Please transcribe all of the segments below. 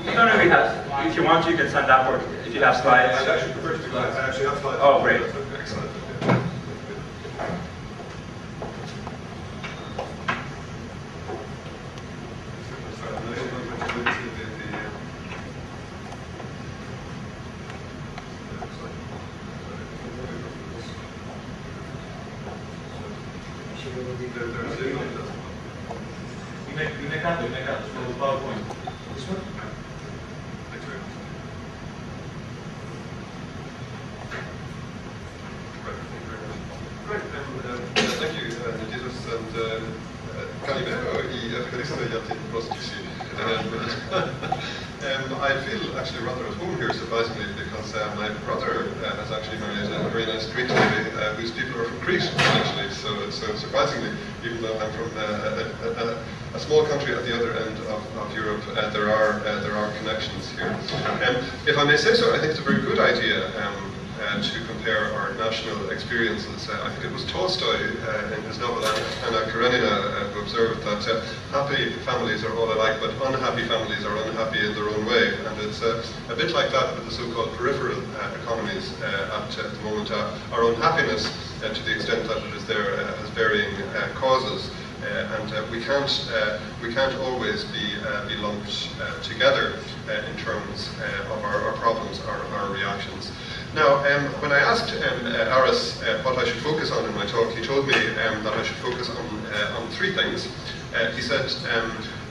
You don't really have, if you want, you can send up, or if you have slides. I actually prefer to do slides. I actually have slides. Oh, great. Excellent. You make that for the PowerPoint. This one? Thanks very much. Right, thank you, Jesus, and Calimero y Evaristo y Prostitusi. I feel actually rather at home here, surprisingly, because my brother has actually married a very nice Greek lady whose people are from Crete, actually. So surprisingly, even though I'm from a small country at the other end of Europe, there are connections here. If I may say so, I think it's a very good idea to compare our national experiences. I think it was Tolstoy in his novel Anna Karenina who observed that happy families are all alike, but unhappy families are unhappy in their own way. And it's a bit like that with the so-called peripheral economies at the moment. Our unhappiness, to the extent that it is there, has varying causes. And we can't always be lumped together in terms of our problems, our reactions. Now, when I asked Aris what I should focus on in my talk, he told me that I should focus on three things. He said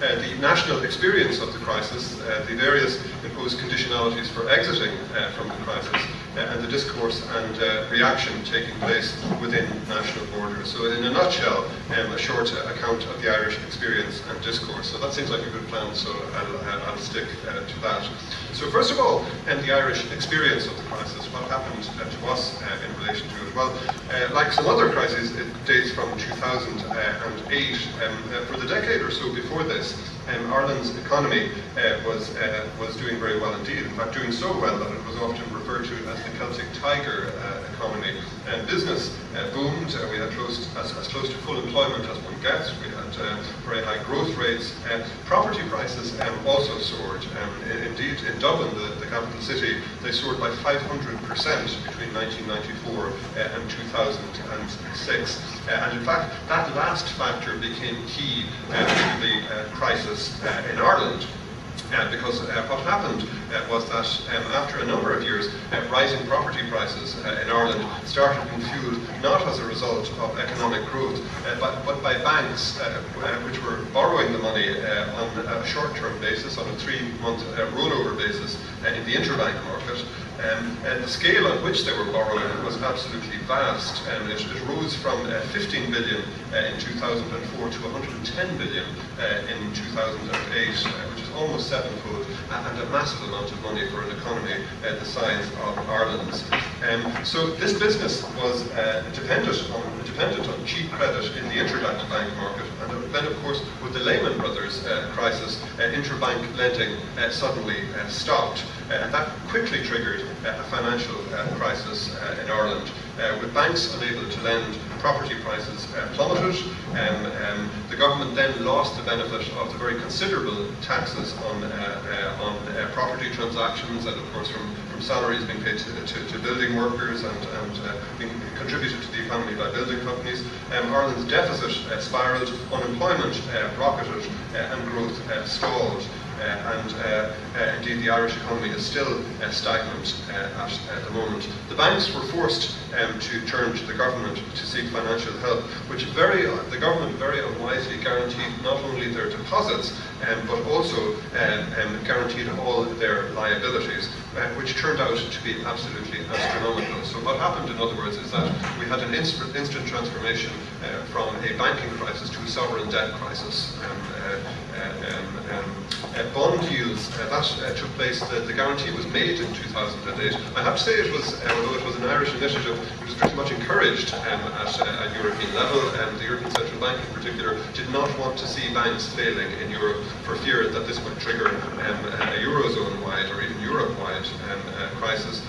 the national experience of the crisis, the various imposed conditionalities for exiting from the crisis, and the discourse and reaction taking place within national borders. So in a nutshell, a short account of the Irish experience and discourse. So that seems like a good plan, so I'll stick to that. So first of all, the Irish experience of the crisis, what happened to us in relation to it? Well, like some other crises, it dates from 2008. For the decade or so before this, Ireland's economy was doing very well indeed. In fact, doing so well that it was often referred to as the Celtic Tiger economy. And business boomed. We had as close to full employment as one gets. We had very high growth rates. Property prices also soared. Indeed, in Dublin, the capital city, they soared by 500% between 1994 and 2006. And in fact, that last factor became key to the crisis in Ireland. Because what happened was that after a number of years, rising property prices in Ireland started being fueled not as a result of economic growth, but by banks which were borrowing the money on a short-term basis, on a 3-month rollover basis in the interbank market. And the scale on which they were borrowing was absolutely vast. It rose from 15 billion in 2004 to 110 billion in 2008, which is almost sevenfold, and a massive amount of money for an economy the size of Ireland's. So this business was dependent on cheap credit in the interbank market, and then of course with the Lehman Brothers crisis, interbank lending suddenly stopped, and that quickly triggered a financial crisis in Ireland. With banks unable to lend, property prices plummeted. The government then lost the benefit of the very considerable taxes on property transactions, and of course from salaries being paid to building workers and being contributed to the economy by building companies. Ireland's deficit spiraled, unemployment rocketed, and growth stalled. Indeed, the Irish economy is still stagnant at the moment. The banks were forced to turn to the government to seek financial help, which the government very unwisely guaranteed not only their deposits, but also guaranteed all their liabilities, which turned out to be absolutely astronomical. So what happened, in other words, is that we had an instant transformation from a banking crisis to a sovereign debt crisis. Bond yields, that took place, the guarantee was made in 2008. I have to say it was, although it was an Irish initiative, it was pretty much encouraged at a European level, and the European Central Bank in particular did not want to see banks failing in Europe for fear that this would trigger a Eurozone-wide or even Europe-wide crisis.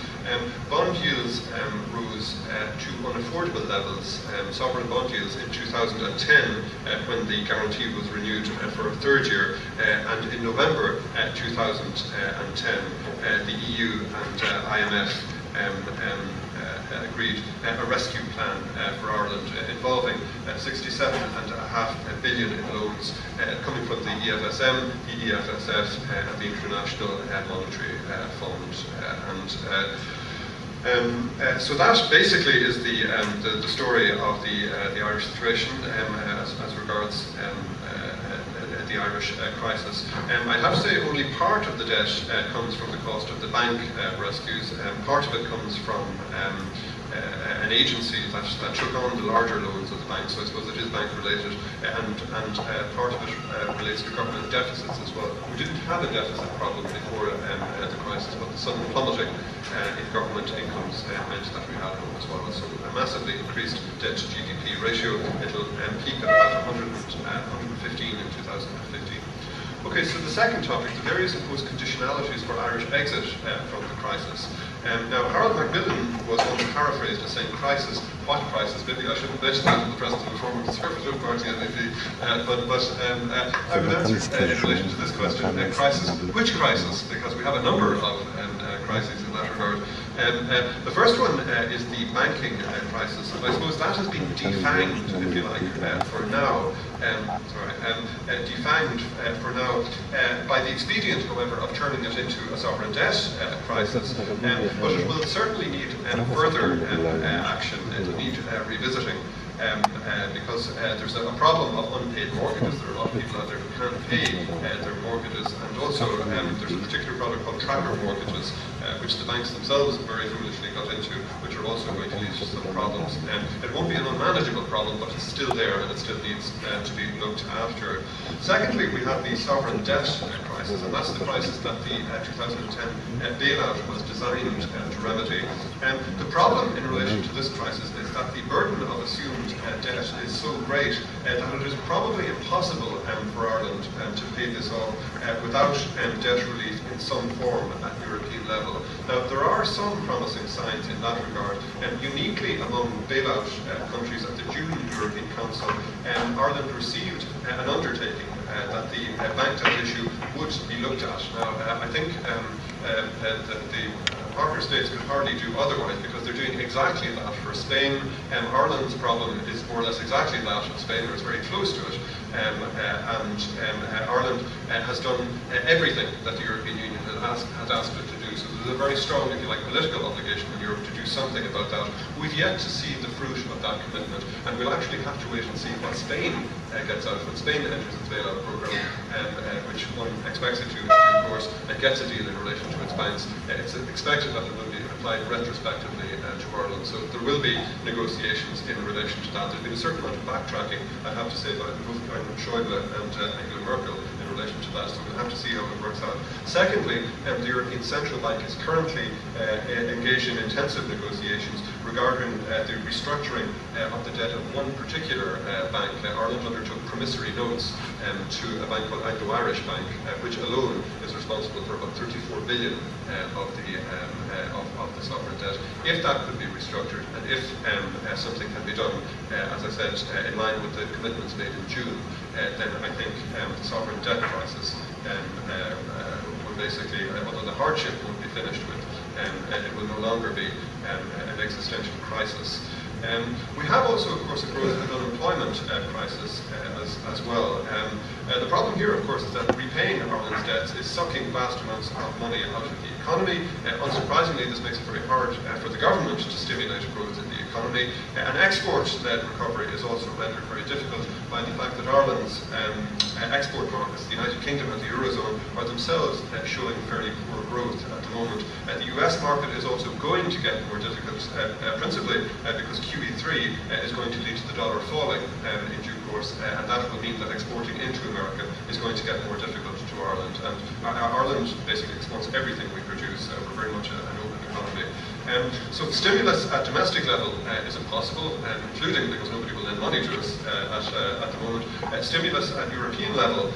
Bond yields rose to unaffordable levels, sovereign bond yields in 2010 when the guarantee was renewed for a third year, and in November 2010 the EU and IMF agreed a rescue plan for Ireland involving 67.5 billion in loans coming from the EFSM, the EFSF and the International Monetary Fund. So that basically is the story of the Irish situation as regards the Irish crisis. I have to say only part of the debt comes from the cost of the bank rescues. Part of it comes from an agency that took on the larger loans of the bank, so I suppose it is bank related, and part of it relates to government deficits as well. We didn't have a deficit problem before the crisis, but the sudden plummeting in government incomes meant that we had one as well. So a massively increased debt to GDP ratio. It'll peak at about 115 in 2015. Okay, so the second topic, the various imposed conditionalities for Irish exit from the crisis. Now, Harold Macmillan was once paraphrased as saying, crisis, what crisis? Maybe I shouldn't mention that in the presence of the former Conservative Party MEP, but I would answer in relation to this question, crisis, which crisis? Because we have a number of crises in that regard. The first one is the banking crisis, and I suppose that has been defanged, if you like, for now. Defanged for now by the expedient, however, of turning it into a sovereign debt crisis. But it will certainly need further action. It will need revisiting. Because there's a problem of unpaid mortgages. There are a lot of people out there who can't pay their mortgages, and also there's a particular product called tracker mortgages, which the banks themselves very foolishly got into, which are also going to lead to some problems. It won't be an unmanageable problem, but it's still there and it still needs to be looked after. Secondly, we have the sovereign debt crisis, and that's the crisis that the 2010 bailout was designed to remedy. The problem in relation to this crisis is that the burden of assumed debt is so great that it is probably impossible for Ireland to pay this off without debt relief in some form at European level. Now, there are some promising signs in that regard. Uniquely among bailout countries at the June European Council, Ireland received an undertaking that the bank debt issue would be looked at. Now, I think the partner states could hardly do otherwise, because they're doing exactly that for Spain. Ireland's problem is more or less exactly that of Spain, or is very close to it. Ireland has done everything that the European Union had asked it to do. So there's a very strong, if you like, political obligation in Europe to do something about that. We've yet to see the fruit of that commitment, and we'll actually have to wait and see what Spain gets out of it. Spain enters its bailout program, which one expects it to, of course, gets a deal in relation to its banks. It's expected that it will be applied retrospectively to Ireland, so there will be negotiations in relation to that. There's been a certain amount of backtracking, I have to say, by both Schäuble and Angela Merkel in relation to that, so we'll have to see how it works out. Secondly, the European Central Bank is currently engaged in intensive negotiations regarding the restructuring of the debt of one particular bank. Ireland undertook promissory notes to a bank called Anglo-Irish Bank, which alone is responsible for about 34 billion of the sovereign debt. If that could be restructured, and if something can be done, as I said, in line with the commitments made in June, then I think the sovereign debt crisis will basically, although the hardship won't be finished with, it will no longer be an existential crisis. We have also, of course, a growth and unemployment crisis as well. The problem here, of course, is that repaying Ireland's debts is sucking vast amounts of money out of the economy. Unsurprisingly, this makes it very hard for the government to stimulate growth in the economy. An export-led recovery is also rendered very difficult by the fact that Ireland's export markets, the United Kingdom and the Eurozone, are themselves showing fairly poor growth at the moment. The US market is also going to get more difficult, principally because QE3 is going to lead to the dollar falling in due course, and that will mean that exporting into America is going to get more difficult to Ireland. And Ireland basically exports everything we produce. We're very much an open economy. So stimulus at domestic level is impossible, including because nobody will lend money to us at the moment. Stimulus at European level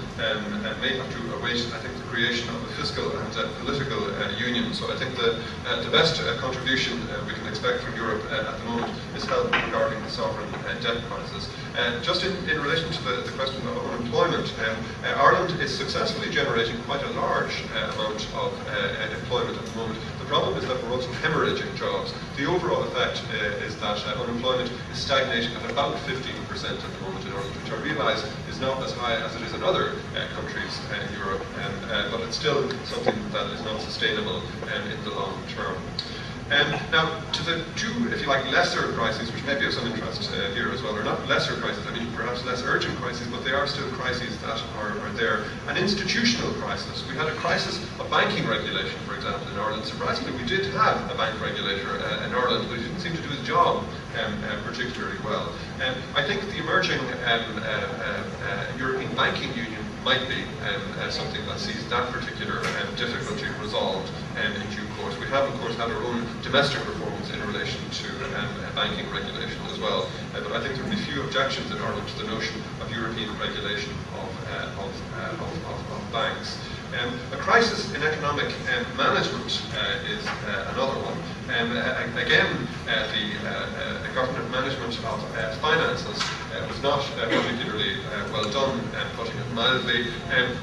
may have to await, I think, the creation of a fiscal and political union. So I think the best contribution we can expect from Europe at the moment is help regarding the sovereign debt crisis. Just in relation to the question of unemployment, Ireland is successfully generating quite a large amount of employment at the moment. The problem is that we're also hemorrhaging jobs. The overall effect is that unemployment is stagnating at about 15% at the moment in Ireland, which I realise is not as high as it is in other countries in Europe, but it's still something that is not sustainable in the long term. Now, to the two, if you like, lesser crises, which may be of some interest here as well, or not lesser crises, I mean perhaps less urgent crises, but they are still crises that are there. An institutional crisis. We had a crisis of banking regulation, for example, in Ireland. Surprisingly, we did have a bank regulator in Ireland, but he didn't seem to do his job particularly well. I think the emerging European Banking Union might be something that sees that particular difficulty resolved in due course. We have, of course, had our own domestic reforms in relation to banking regulation as well, but I think there will be few objections in Ireland to the notion of European regulation of banks. A crisis in economic management is another one. Again, the government management of finances was not particularly well done, putting it mildly.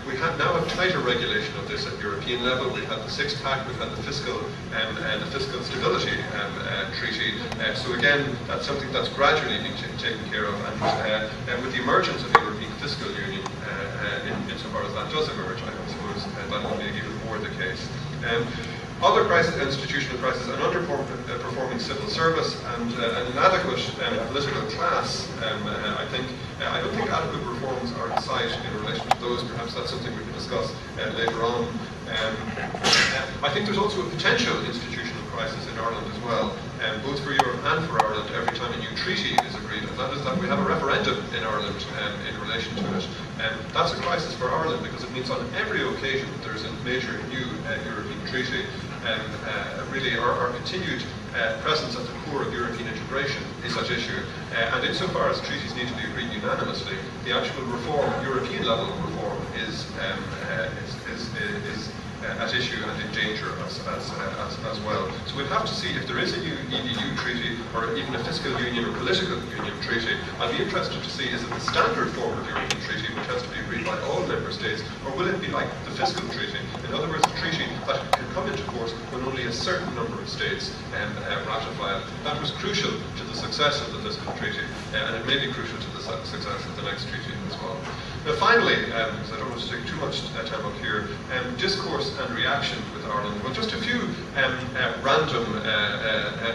We now have tighter regulation of this at European level. We've had the six-pack, we've had the fiscal stability treaty. So again, that's something that's gradually being taken care of, and with the emergence of the European Fiscal Union, insofar as that does emerge, I suppose that will be even more the case. Other crises, institutional crises, an underperforming civil service and an inadequate political class. I don't think adequate reforms are in sight in relation to those. Perhaps that's something we can discuss later on. I think there's also a potential institutional crisis in Ireland as well, both for Europe and for Ireland every time a new treaty is agreed, and that is that we have a referendum in Ireland in relation to it. That's a crisis for Ireland because it means on every occasion that there's a major new European treaty, really our continued presence at the core of European integration is at issue. And insofar as treaties need to be agreed unanimously, the actual reform, European level reform, is at issue and in danger as well. So we'll have to see if there is a new EDU treaty or even a fiscal union or political union treaty. I'd be interested to see, is it the standard form of European treaty which has to be agreed by all member states, or will it be like the fiscal treaty? In other words, a treaty that can come into force when only a certain number of states ratify it. That was crucial to the success of the fiscal treaty, and it may be crucial to the success of the next treaty as well. Now finally, because I don't want to take too much time up here, discourse and reaction with Ireland. Well, just a few random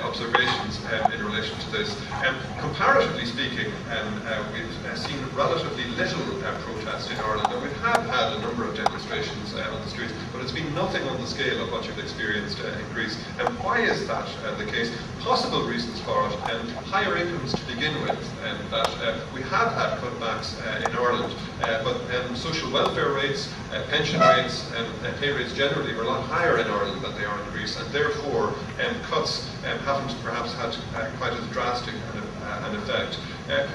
observations in relation to this. Comparatively speaking, we've seen relatively little protest in Ireland, and we have had a number of demonstrations on the streets, but it's been nothing on the scale of what you've experienced in Greece. And why is that the case? Possible reasons for it, higher incomes to begin with, that we have had cutbacks in Ireland, but social welfare rates, pension rates, and pay rates generally are a lot higher in Ireland than they are in Greece, and therefore cuts haven't perhaps had quite as drastic an effect.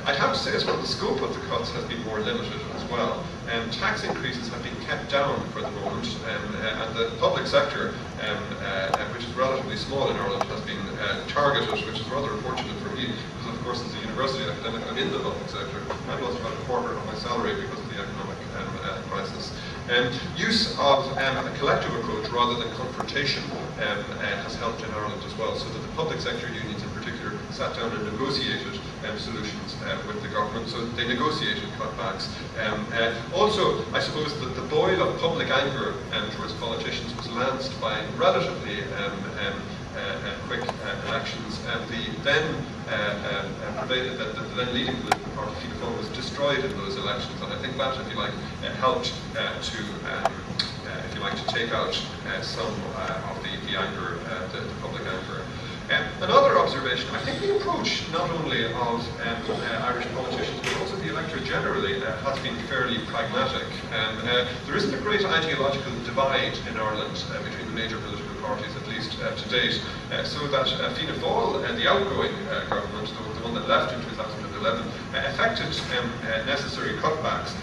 I'd have to say as well, the scope of the cuts has been more limited as well. Tax increases have been kept down for the moment, and the public sector, which is relatively small in Ireland, has been targeted, which is rather unfortunate for me, because of course as a university academic I'm in the public sector. I've lost about a quarter of my salary because of the economic crisis. Use of a collective approach rather than confrontation has helped in Ireland as well, so that the public sector unions in particular sat down and negotiated solutions with the government, so they negotiated cutbacks. Also, I suppose that the boil of public anger towards politicians was lanced by relatively quick elections. The then leading political party, Chania Forum, was destroyed in those elections, and I think that, if you like, helped to, if you like, to take out some of the anger, the public anger. Another observation, I think the approach not only of Irish politicians but also the electorate generally has been fairly pragmatic. There isn't a great ideological divide in Ireland between the major political parties, at least to date, so that Fianna Fáil, the outgoing government, the one that left in 2011, effected necessary cutbacks,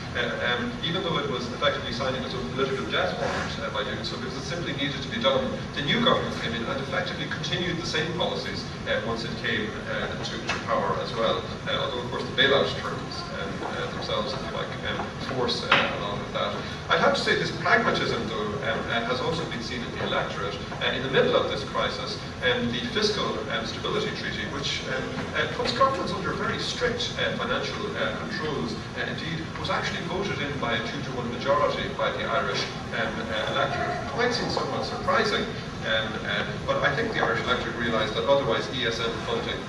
even though it was effectively signing its own political death warrant by doing so, because it simply needed to be done. The new government came in and effectively continued the same policies once it came to power as well, although of course the bailout terms themselves, if you like, force a lot of that. I'd have to say this pragmatism, though, has also been seen in the electorate. In the middle of this crisis, the Fiscal Stability Treaty, which puts governments under very strict financial controls, indeed, was actually voted in by a 2-to-1 majority by the Irish electorate. It might seem somewhat surprising, but I think the Irish electorate realised that otherwise ESM funding,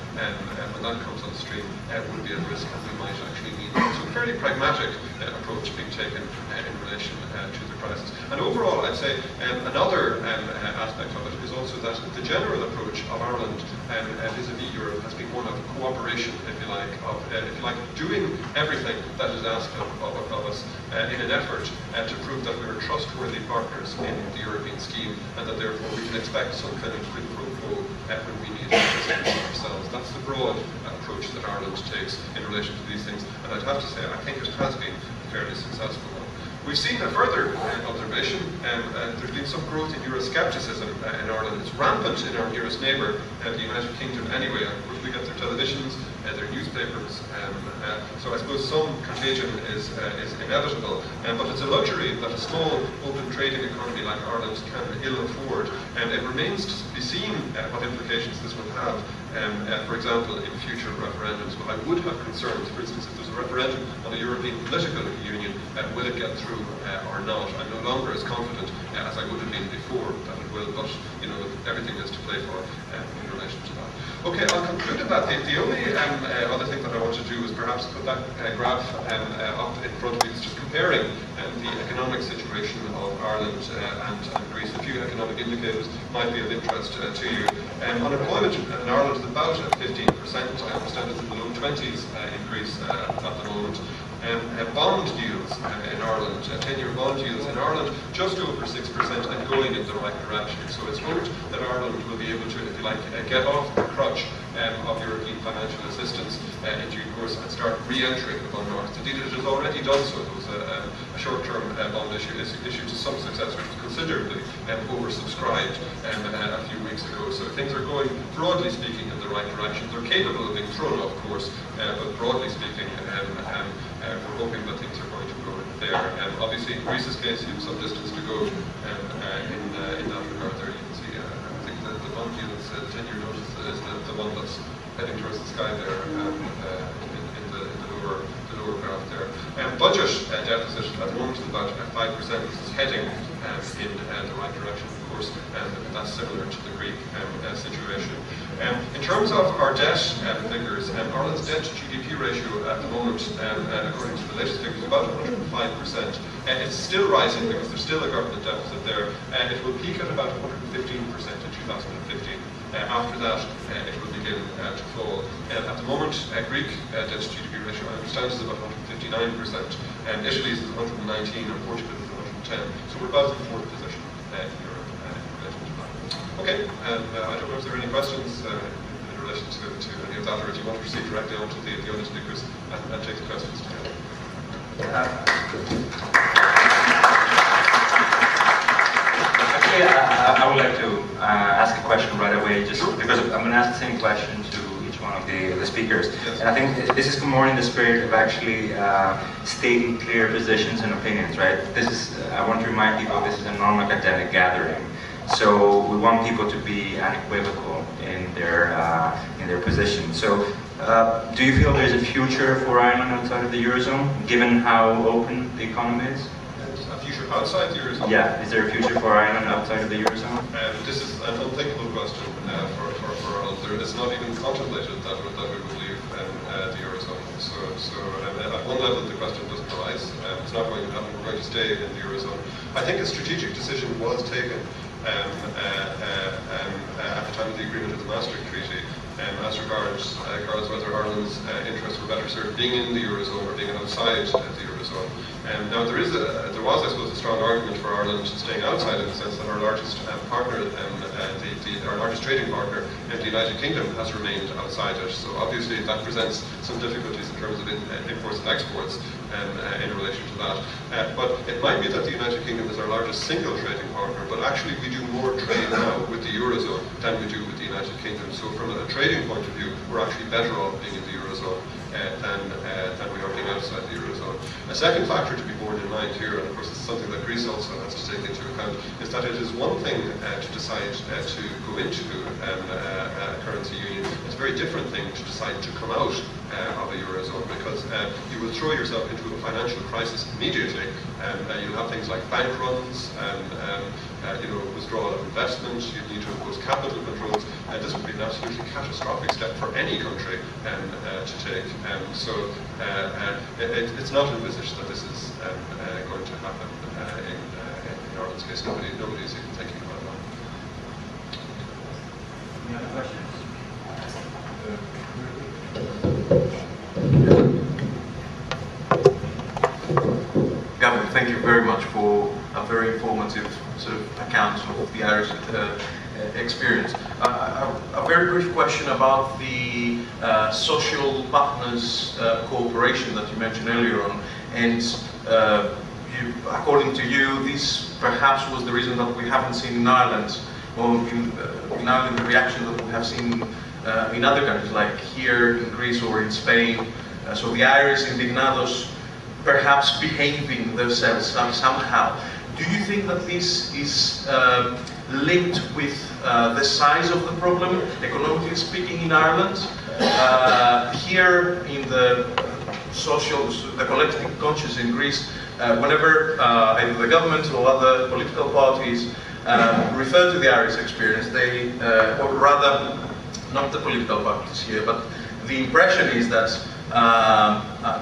when that comes on the stream, would be at risk, and we might actually need so a fairly pragmatic approach being taken in relation to the crisis. And overall, I'd say another aspect of it is also that the general approach of Ireland vis-a-vis Europe has been one of cooperation, if you like, doing everything that is asked of us in an effort to prove that we are trustworthy partners in the European scheme, and that therefore we can expect some kind of quid pro quo when we need assistance ourselves. That's the broad approach that Ireland takes in relation to these things, and I'd have to say I think it has been a fairly successful one. We've seen a further observation, there's been some growth in Euroscepticism in Ireland. It's rampant in our nearest neighbour, the United Kingdom anyway. Of course, we get their televisions, their newspapers, so I suppose some contagion is inevitable, but it's a luxury that a small open trading economy like Ireland can ill afford, and it remains to be seen what implications this will have. For example, in future referendums. Well, I would have concerns, for instance, if there's a referendum on a European political union, will it get through or not? I'm no longer as confident as I would have been before that it will, but you know, everything is to play for in relation to that. Okay, I'll conclude with that. The only other thing that I want to do is perhaps put that graph up in front of you. It's just comparing the economic situation of Ireland and Greece. A few economic indicators might be of interest to you. Unemployment in Ireland is about 15%. I understand it's in the low 20s in Greece at the moment. Bond yields in Ireland, 10-year bond yields in Ireland, just over 6% and going in the right direction. So it's hoped that Ireland will be able to, if you like, get off the crutch of European financial assistance in due course and start re-entering the bond market. Indeed, it has already done so. There was a short-term bond issue to some success, which was considerably oversubscribed a few weeks ago. So things are going, broadly speaking, in the right direction. They're capable of being thrown off course, but broadly speaking, we're hoping that things are going to go there. Obviously, in Greece's case, you have some distance to go in that regard there. You can see, I think the bond yields, 10-year notice is the one that's heading towards the sky there in the lower graph there. Budget deficit at the moment is about 5%, which is heading in the right direction, of course, and that's similar to the Greek situation. In terms of our debt figures, Ireland's debt to GDP ratio at the moment, according to the latest figures, is about 105%. It's still rising because there's still a government deficit there. It will peak at about 115% in 2015. After that, it will begin to fall. At the moment, Greek debt to GDP ratio, I understand, is about 159%. Italy's is 119, and Portugal is 110. So we're about in the fourth position in Europe in relation to that. Okay, and I don't know if there are any questions in relation to any of that, or if you want to proceed directly on to the other speakers and take the questions together. I would like to ask a question right away, just because I'm going to ask the same question to each one of the speakers. Yes. And I think this is more in the spirit of actually stating clear positions and opinions, right? This is, I want to remind people, this is a non-academic gathering. So we want people to be unequivocal in their position. So do you feel there's a future for Ireland outside of the Eurozone, given how open the economy is? Future outside the Eurozone? Yeah, is there a future for Ireland outside of the Eurozone? This is an unthinkable question for Ireland. It's not even contemplated that we would leave the Eurozone. So at one level the question doesn't arise. It's not going to happen. We're going to stay in the Eurozone. I think a strategic decision was taken at the time of the agreement of the Maastricht Treaty as regards whether Ireland's interests were better served being in the Eurozone or being outside the Eurozone. Now there was, I suppose, a strong argument for Ireland staying outside in the sense that our largest partner, our largest trading partner in the United Kingdom has remained outside it. So obviously that presents some difficulties in terms of imports and exports in relation to that. But it might be that the United Kingdom is our largest single trading partner, but actually we do more trade now with the Eurozone than we do with the United Kingdom. So from a trading point of view, we're actually better off being in the Eurozone than we are being outside the Eurozone. A second factor to be borne in mind here, and of course it's something that Greece also has to take into account, is that it is one thing to decide to go into a currency union. It's a very different thing to decide to come out of a Eurozone, because you will throw yourself into a financial crisis immediately. You'll have things like bank runs, withdrawal of investment, you need to impose capital controls. This would be an absolutely catastrophic step for any country to take. It's not envisaged that this is going to happen in Ireland's case. Nobody is even thinking about that. Any other questions? Gavin, thank you very much for a very informative sort of account of the Irish experience. A very brief question about the social partners cooperation that you mentioned earlier on, and according to you, this perhaps was the reason that we haven't seen in Ireland, or in Ireland, the reaction that we have seen in other countries, like here in Greece or in Spain. So the Irish indignados perhaps behaving themselves somehow. Do you think that this is linked with the size of the problem, economically speaking, in Ireland? Here in the collective conscience in Greece, whenever either the government or other political parties refer to the Irish experience, they, or rather, not the political parties here, but the impression is that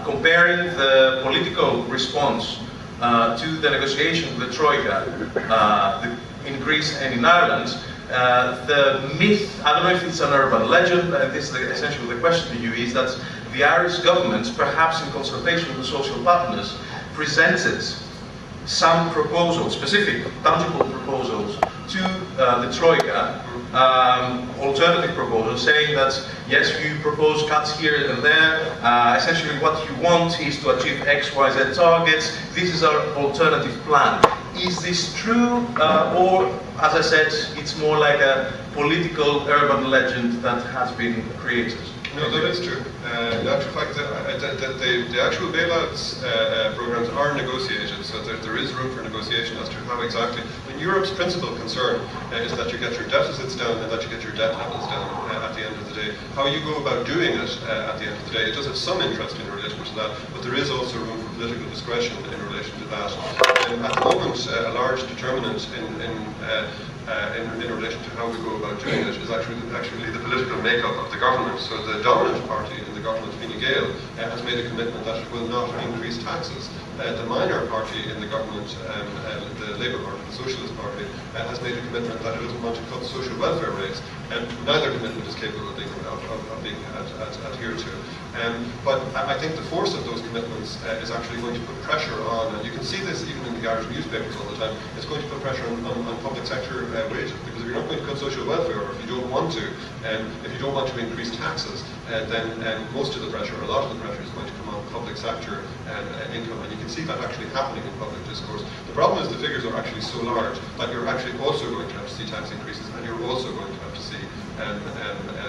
comparing the political response to the negotiation with the Troika in Greece and in Ireland, the myth, I don't know if it's an urban legend, and this is essentially the question to you, is that the Irish government, perhaps in consultation with the social partners, presented some proposals, specific, tangible proposals to the Troika, alternative proposals, saying that yes, you propose cuts here and there, essentially what you want is to achieve X, Y, Z targets, this is our alternative plan. Is this true, or, as I said, it's more like a political urban legend that has been created? No, that is true. In actual fact, the actual bailouts programs are negotiated, so there is room for negotiation as to how exactly. I mean, Europe's principal concern is that you get your deficits down and that you get your debt levels down at the end of the day. How you go about doing it at the end of the day, it does have some interest in relation to that, but there is also room for political discretion in relation to that. At the moment, a large determinant in relation to how we go about doing it is actually the political makeup of the government. So the dominant party in the government, Fine Gael, has made a commitment that it will not increase taxes. The minor party in the government, the Labour Party, the Socialist Party, has made a commitment that it doesn't want to cut social welfare rates, and neither commitment is capable of being adhered to. But I think the force of those commitments is actually going to put pressure on, and you can see this even in the Irish newspapers all the time, it's going to put pressure on public sector wages, because if you're not going to cut social welfare, or if you don't want to increase taxes, then most of the pressure, or a lot of the pressure, is going to come on public sector income, and you can see that actually happening in public discourse. The problem is the figures are actually so large that you're actually also going to have to see tax increases, and you're also going to have to see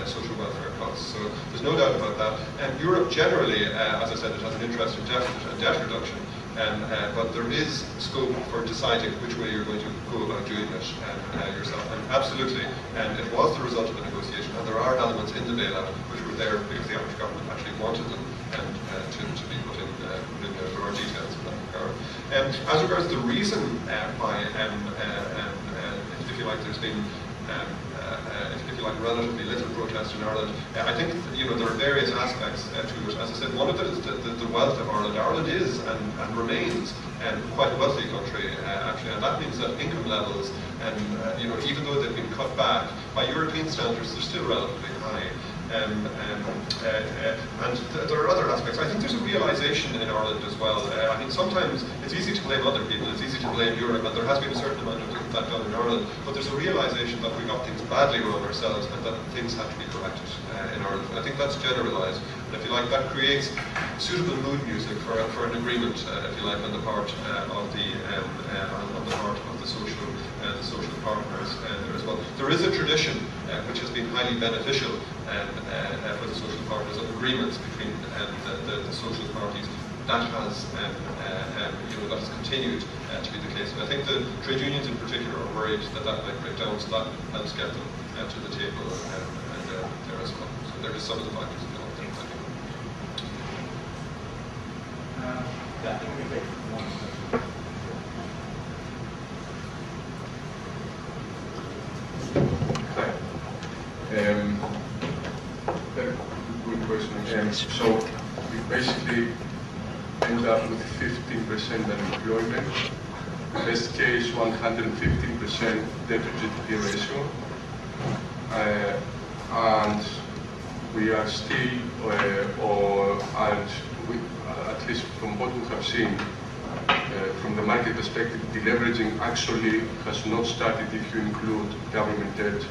social welfare cuts. So there's no doubt about that. Europe generally, as I said, it has an interest in deficit and debt reduction, but there is scope for deciding which way you're going to go about doing it yourself. And absolutely, it was the result of a negotiation, and there are elements in the bailout which were there because the Irish government actually wanted them to be put in there. There are details in that regard. As regards the reason why, if you like, there's been if you like, relatively little protest in Ireland. I think there are various aspects to it. As I said, one of it is the wealth of Ireland. Ireland is and remains quite a wealthy country, actually, and that means that income levels, even though they've been cut back by European standards, they're still relatively high. And there are other aspects. I think there's a realization in Ireland as well. I mean, sometimes it's easy to blame other people, it's easy to blame Europe, and there has been a certain amount of that done in Ireland, but there's a realization that we got things badly wrong ourselves and that things had to be corrected in Ireland. I think that's generalized. And if you like, that creates suitable mood music for an agreement, if you like, on the part of the social partners there as well. There is a tradition which has been highly beneficial for the social partners of agreements between the social parties. That has, that has continued to be the case. And I think the trade unions in particular are worried that that might break down, so that helps get them to the table and there as well. So there is some of the factors involved there. I think we take one. Good question. So we basically end up with 15% unemployment. Best case, 115% debt to GDP ratio. And we are still, at least from what we have seen, from the market perspective, deleveraging actually has not started if you include government debt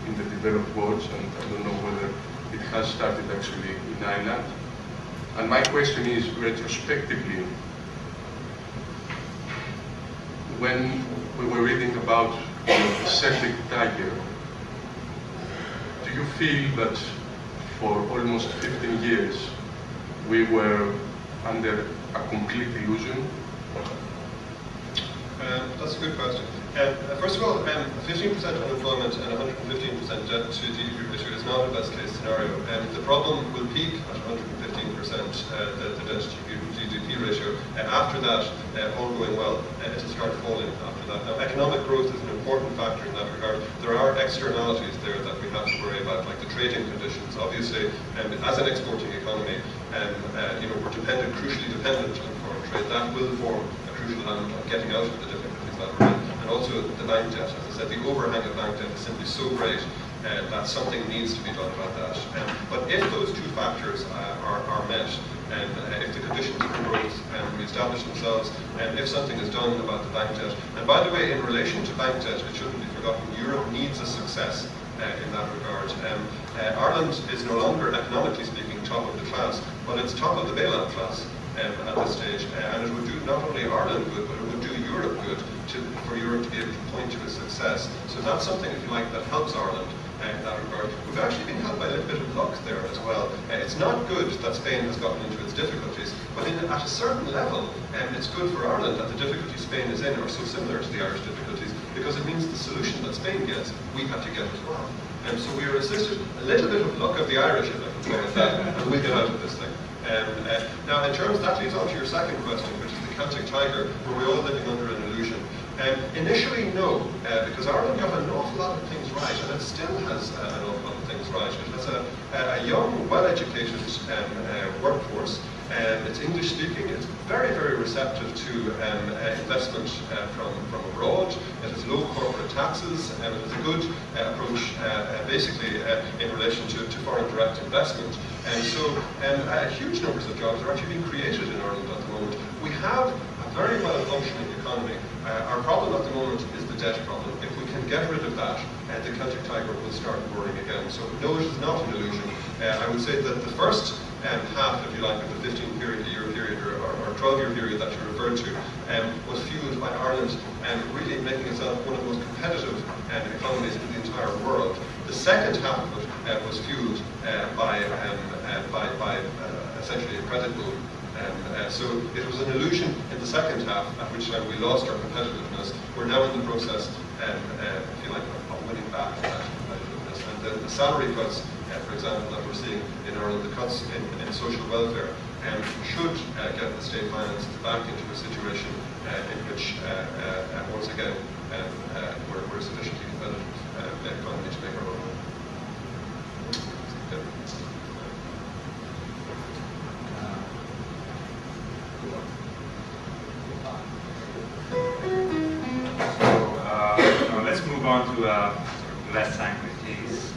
in the developed world, and I don't know whether it has started actually in Ireland. And my question is, retrospectively, when we were reading about the Celtic Tiger, do you feel that for almost 15 years we were under a complete illusion? That's a good question. First of all, 15% unemployment and 115% debt to GDP ratio is not a best case scenario. The problem will peak at 115%, the debt to GDP ratio. After that, all going well, it will start falling after that. Now, economic growth is an important factor in that regard. There are externalities there that we have to worry about, like the trading conditions. Obviously, as an exporting economy, we're crucially dependent on foreign trade. That will form a crucial element of getting out of the difficulties that we're in. And also the bank debt, as I said, the overhang of bank debt is simply so great that something needs to be done about that. But if those two factors are met, and if the conditions for growth reestablish themselves, and if something is done about the bank debt, and by the way, in relation to bank debt, it shouldn't be forgotten, Europe needs a success in that regard. Ireland is no longer, economically speaking, top of the class, but it's top of the bailout class at this stage, and it would do not only Ireland good, but it would do Europe good for Europe to be able to point to a success. So that's something, if you like, that helps Ireland in that regard. We've actually been helped by a little bit of luck there as well. It's not good that Spain has gotten into its difficulties, but at a certain level, it's good for Ireland that the difficulties Spain is in are so similar to the Irish difficulties, because it means the solution that Spain gets, we had to get as well. And so we are assisted, a little bit of luck of the Irish, if I can call it that, and we get out of this thing. Now, in terms, that leads on to your second question, which is the Celtic Tiger, were we all living under an illusion? Initially, no, because Ireland got an awful lot of things right, and it still has an awful lot of things right. It has a young, well-educated workforce. It's English-speaking. It's very, very receptive to investment from abroad. It has low corporate taxes, and it has a good approach, basically, in relation to foreign direct investment. And so, huge numbers of jobs are actually being created in Ireland at the moment. We have a very well-functioning economy. Our problem at the moment is the debt problem. If we can get rid of that, the Celtic Tiger will start roaring again. So no, it is not an illusion. I would say that the first half, if you like, of the 15-year period or 12-year period that you referred to was fueled by Ireland really making itself one of the most competitive economies in the entire world. The second half of it was fueled by essentially a credit boom. So it was an illusion in the second half, at which time we lost our competitiveness. We're now in the process, if you like, of winning back that competitiveness. And the salary cuts, for example, that we're seeing in Ireland, the cuts in social welfare, should get the state finances back into a situation in which, once again, we're sufficiently competitive economy to make our own. Let's move on to last time with expertise.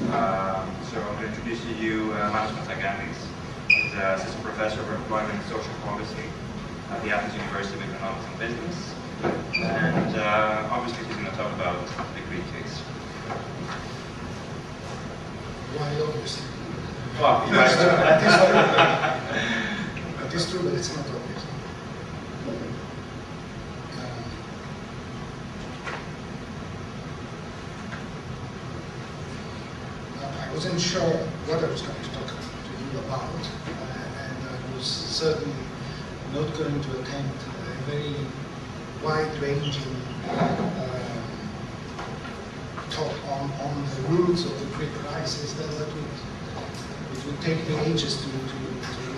So I'm going to introduce to you Manos Matsaganis. He's an assistant professor of employment and social policy at the Athens University of Economics and Business. And obviously he's going to talk about the Greek case. Why obviously? Well, It is true, but it's not obvious. I wasn't sure what I was going to talk to you about, and I was certainly not going to attempt a very wide-ranging talk on the roots of the Greek crisis. It would take me ages to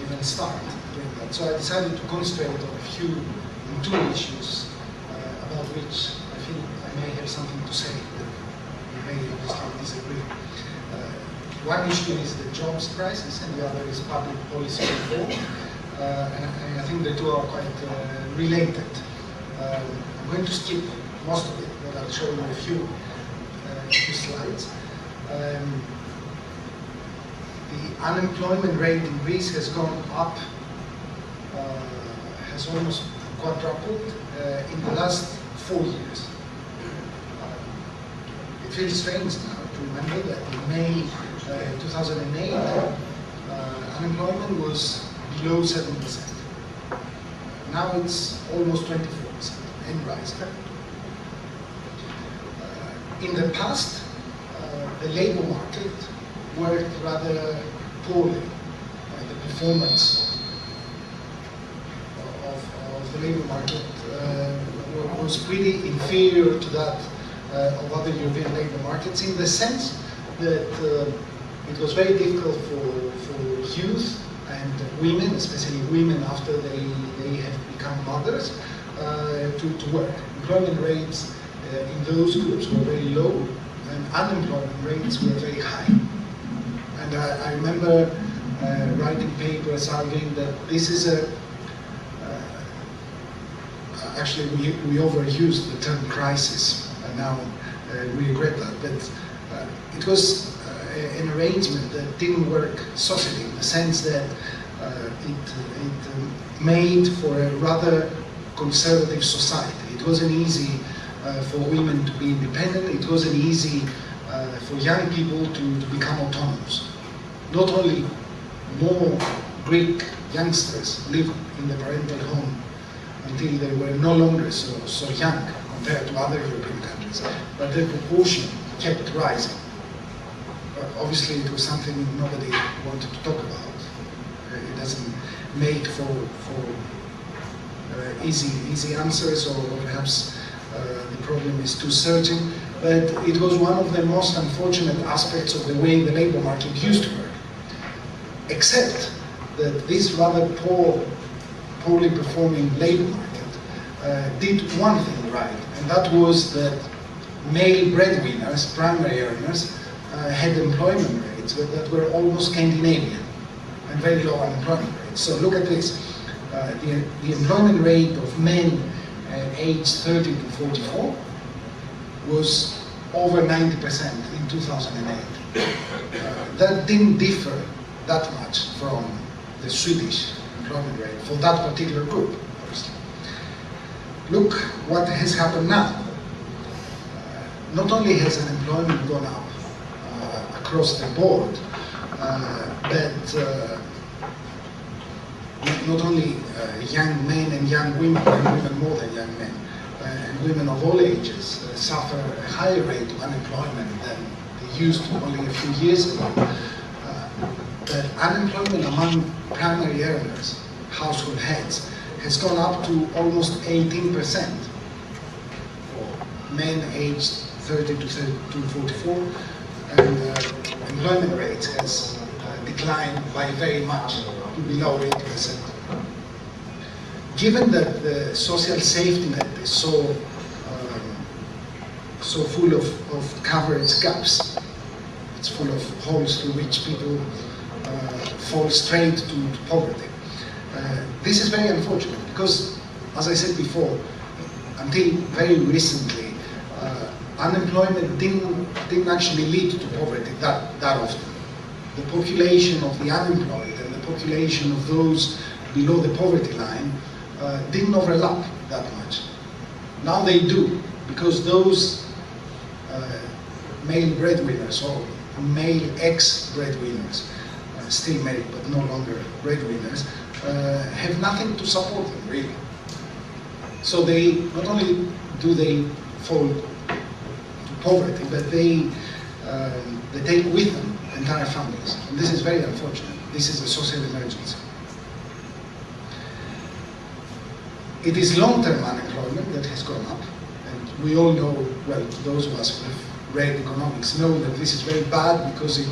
even start doing that. So I decided to concentrate on two issues about which I feel I may have something to say, but we may obviously disagree. One issue is the jobs crisis, and the other is public policy reform. And I think the two are quite related. I'm going to skip most of it, but I'll show you a few slides. The unemployment rate in Greece has gone up, has almost quadrupled in the last 4 years. It feels strange now to remember that in May 2008, unemployment was below 7%. Now it's almost 24% and rising. In the past, the labor market worked rather poorly. The performance of the labor market was pretty inferior to that of other European labor markets, in the sense that it was very difficult for youth and women, especially women after they have become mothers, to work. Employment rates in those groups were very low, and unemployment rates were very high. And I remember writing papers arguing that this is actually we overused the term crisis, and now we regret that, but it was an arrangement that didn't work socially, in the sense that it made for a rather conservative society. It wasn't easy for women to be independent. It wasn't easy for young people to become autonomous. Not only more Greek youngsters lived in the parental home until they were no longer so young compared to other European countries, but their proportion kept rising. Obviously, it was something nobody wanted to talk about. It doesn't make for easy answers, or perhaps the problem is too certain. But it was one of the most unfortunate aspects of the way the labor market used to work. Except that this rather poorly performing labor market did one thing right, and that was that male breadwinners, primary earners, had employment rates that were almost Scandinavian and very low unemployment rates. So look at this. The employment rate of men aged 30 to 44 was over 90% in 2008. That didn't differ that much from the Swedish employment rate for that particular group, obviously. Look what has happened now. Not only has unemployment gone up across the board, but not only young men and young women, and even more than young men, and women of all ages suffer a higher rate of unemployment than they used to only a few years ago. But unemployment among primary earners, household heads, has gone up to almost 18% for men aged 30 to 44, and employment rate has declined by very much to below 80%. Given that the social safety net is so full of coverage gaps, it's full of holes through which people fall straight to poverty. This is very unfortunate because, as I said before, until very recently, unemployment didn't actually lead to poverty that often. The population of the unemployed and the population of those below the poverty line didn't overlap that much. Now they do, because those male breadwinners or male ex-breadwinners, still married but no longer breadwinners, have nothing to support them, really. So they, not only do they fall to poverty, but they take with them entire families. And this is very unfortunate. This is a social emergency. It is long-term unemployment that has gone up. And we all know, well, those of us who have read economics know that this is very bad because it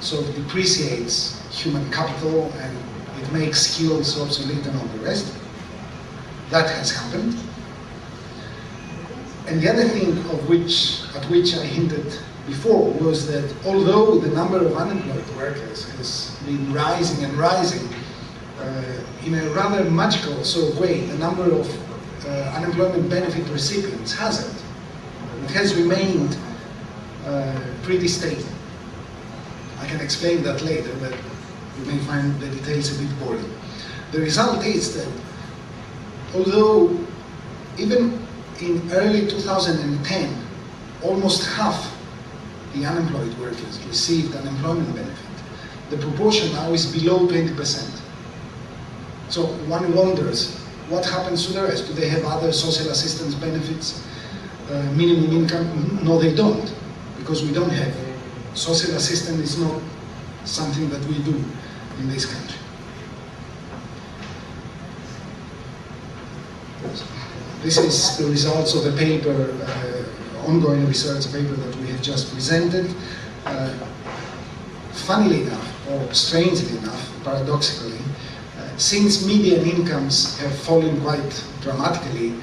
sort of depreciates human capital and it makes skills obsolete and all the rest. That has happened. And the other thing at which I hinted before was that although the number of unemployed workers has been rising and rising, in a rather magical sort of way, the number of unemployment benefit recipients hasn't. It has remained pretty stable. I can explain that later, but you may find the details a bit boring. The result is that although even in early 2010, almost half the unemployed workers received unemployment benefit, the proportion now is below 20%. So one wonders, what happens to the rest? Do they have other social assistance benefits, minimum income? No, they don't, because we don't have it. Social assistance is not something that we do in this country. This is the results of the paper, ongoing research paper that we have just presented. Funnily enough, or strangely enough, paradoxically, since median incomes have fallen quite dramatically,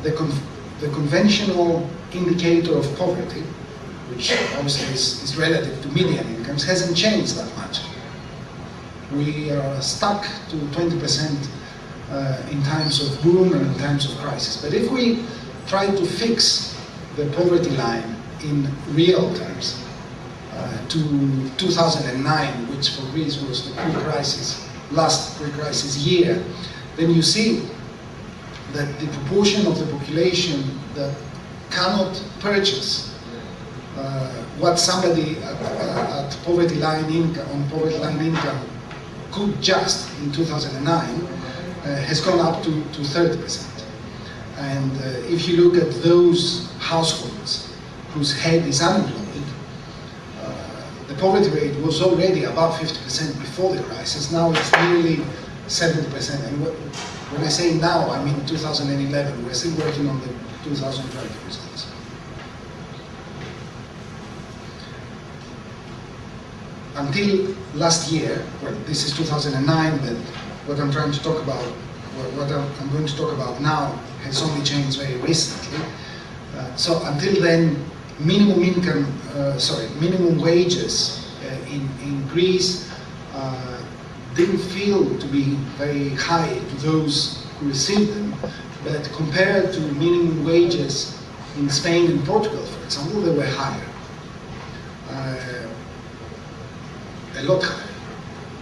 the conventional indicator of poverty, which obviously is relative to median incomes, hasn't changed that much. We are stuck to 20% in times of boom and in times of crisis. But if we try to fix the poverty line in real terms to 2009, which for Greece was the pre-crisis, last pre-crisis year, then you see that the proportion of the population that cannot purchase what somebody at poverty line income, on poverty line income could just in 2009 has gone up to 30%. And if you look at those households whose head is unemployed, the poverty rate was already above 50% before the crisis. Now it's nearly 70%. And when I say now, I mean 2011. We're still working on the 2012 results. Until last year, well, this is 2009, but what I'm trying to talk about, what I'm going to talk about now has only changed very recently. So until then, minimum wages in Greece didn't feel to be very high to those who received them, but compared to minimum wages in Spain and Portugal, for example, they were higher. A lot higher.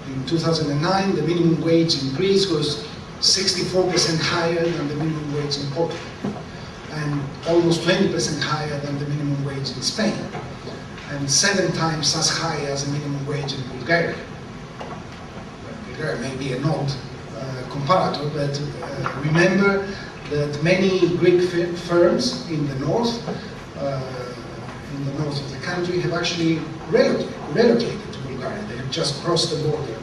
In 2009, the minimum wage in Greece was 64% higher than the minimum wage in Portugal, and almost 20% higher than the minimum wage in Spain, and 7 times as high as the minimum wage in Bulgaria. Bulgaria may be an odd comparator, but remember that many Greek firms in the north of the country have actually relocated to Bulgaria. They have just crossed the border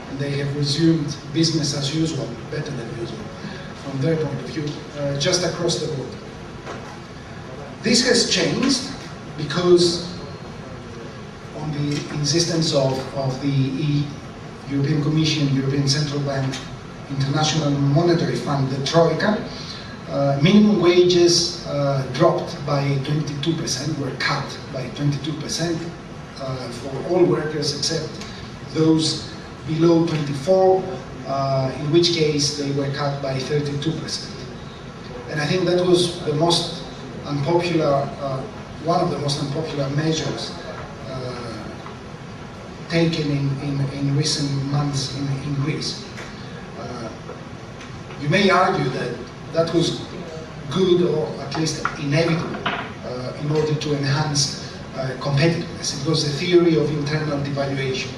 and they have resumed business as usual, better than usual, from their point of view, just across the border. This has changed because on the insistence of the European Commission, European Central Bank, International Monetary Fund, the Troika, minimum wages dropped by 22%, were cut by 22% for all workers except those below 24, in which case they were cut by 32%. And I think that was the most unpopular, one of the most unpopular measures taken in recent months in Greece. You may argue that that was good, or at least inevitable, in order to enhance competitiveness. It was the theory of internal devaluation.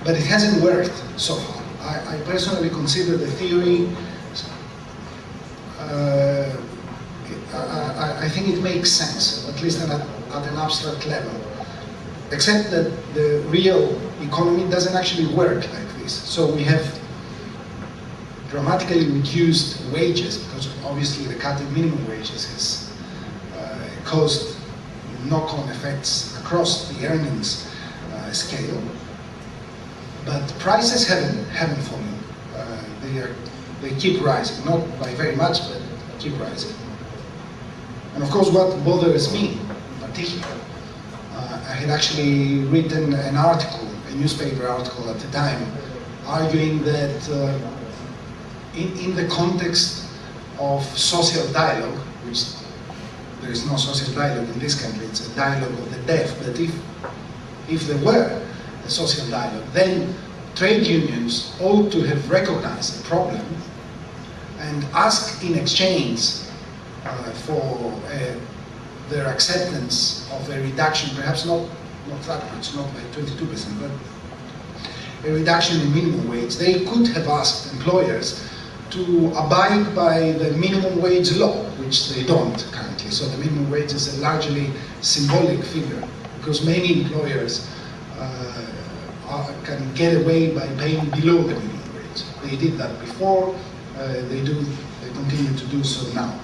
But it hasn't worked so far. I personally consider the theory, I think it makes sense, at least at an abstract level. Except that the real economy doesn't actually work like this. So we have dramatically reduced wages, because obviously the cut in minimum wages has caused knock-on effects across the earnings scale. But prices haven't fallen. They keep rising, not by very much, but keep rising. And of course, what bothers me in particular, I had actually written an article, a newspaper article at the time, arguing that in the context of social dialogue, which there is no social dialogue in this country, it's a dialogue of the deaf, but if there were a social dialogue, then trade unions ought to have recognized the problem and asked in exchange for their acceptance of a reduction, perhaps not that much, not by 22%, but a reduction in minimum wage. They could have asked employers to abide by the minimum wage law, which they don't currently. So the minimum wage is a largely symbolic figure, because many employers can get away by paying below the minimum wage. They did that before, they continue to do so now.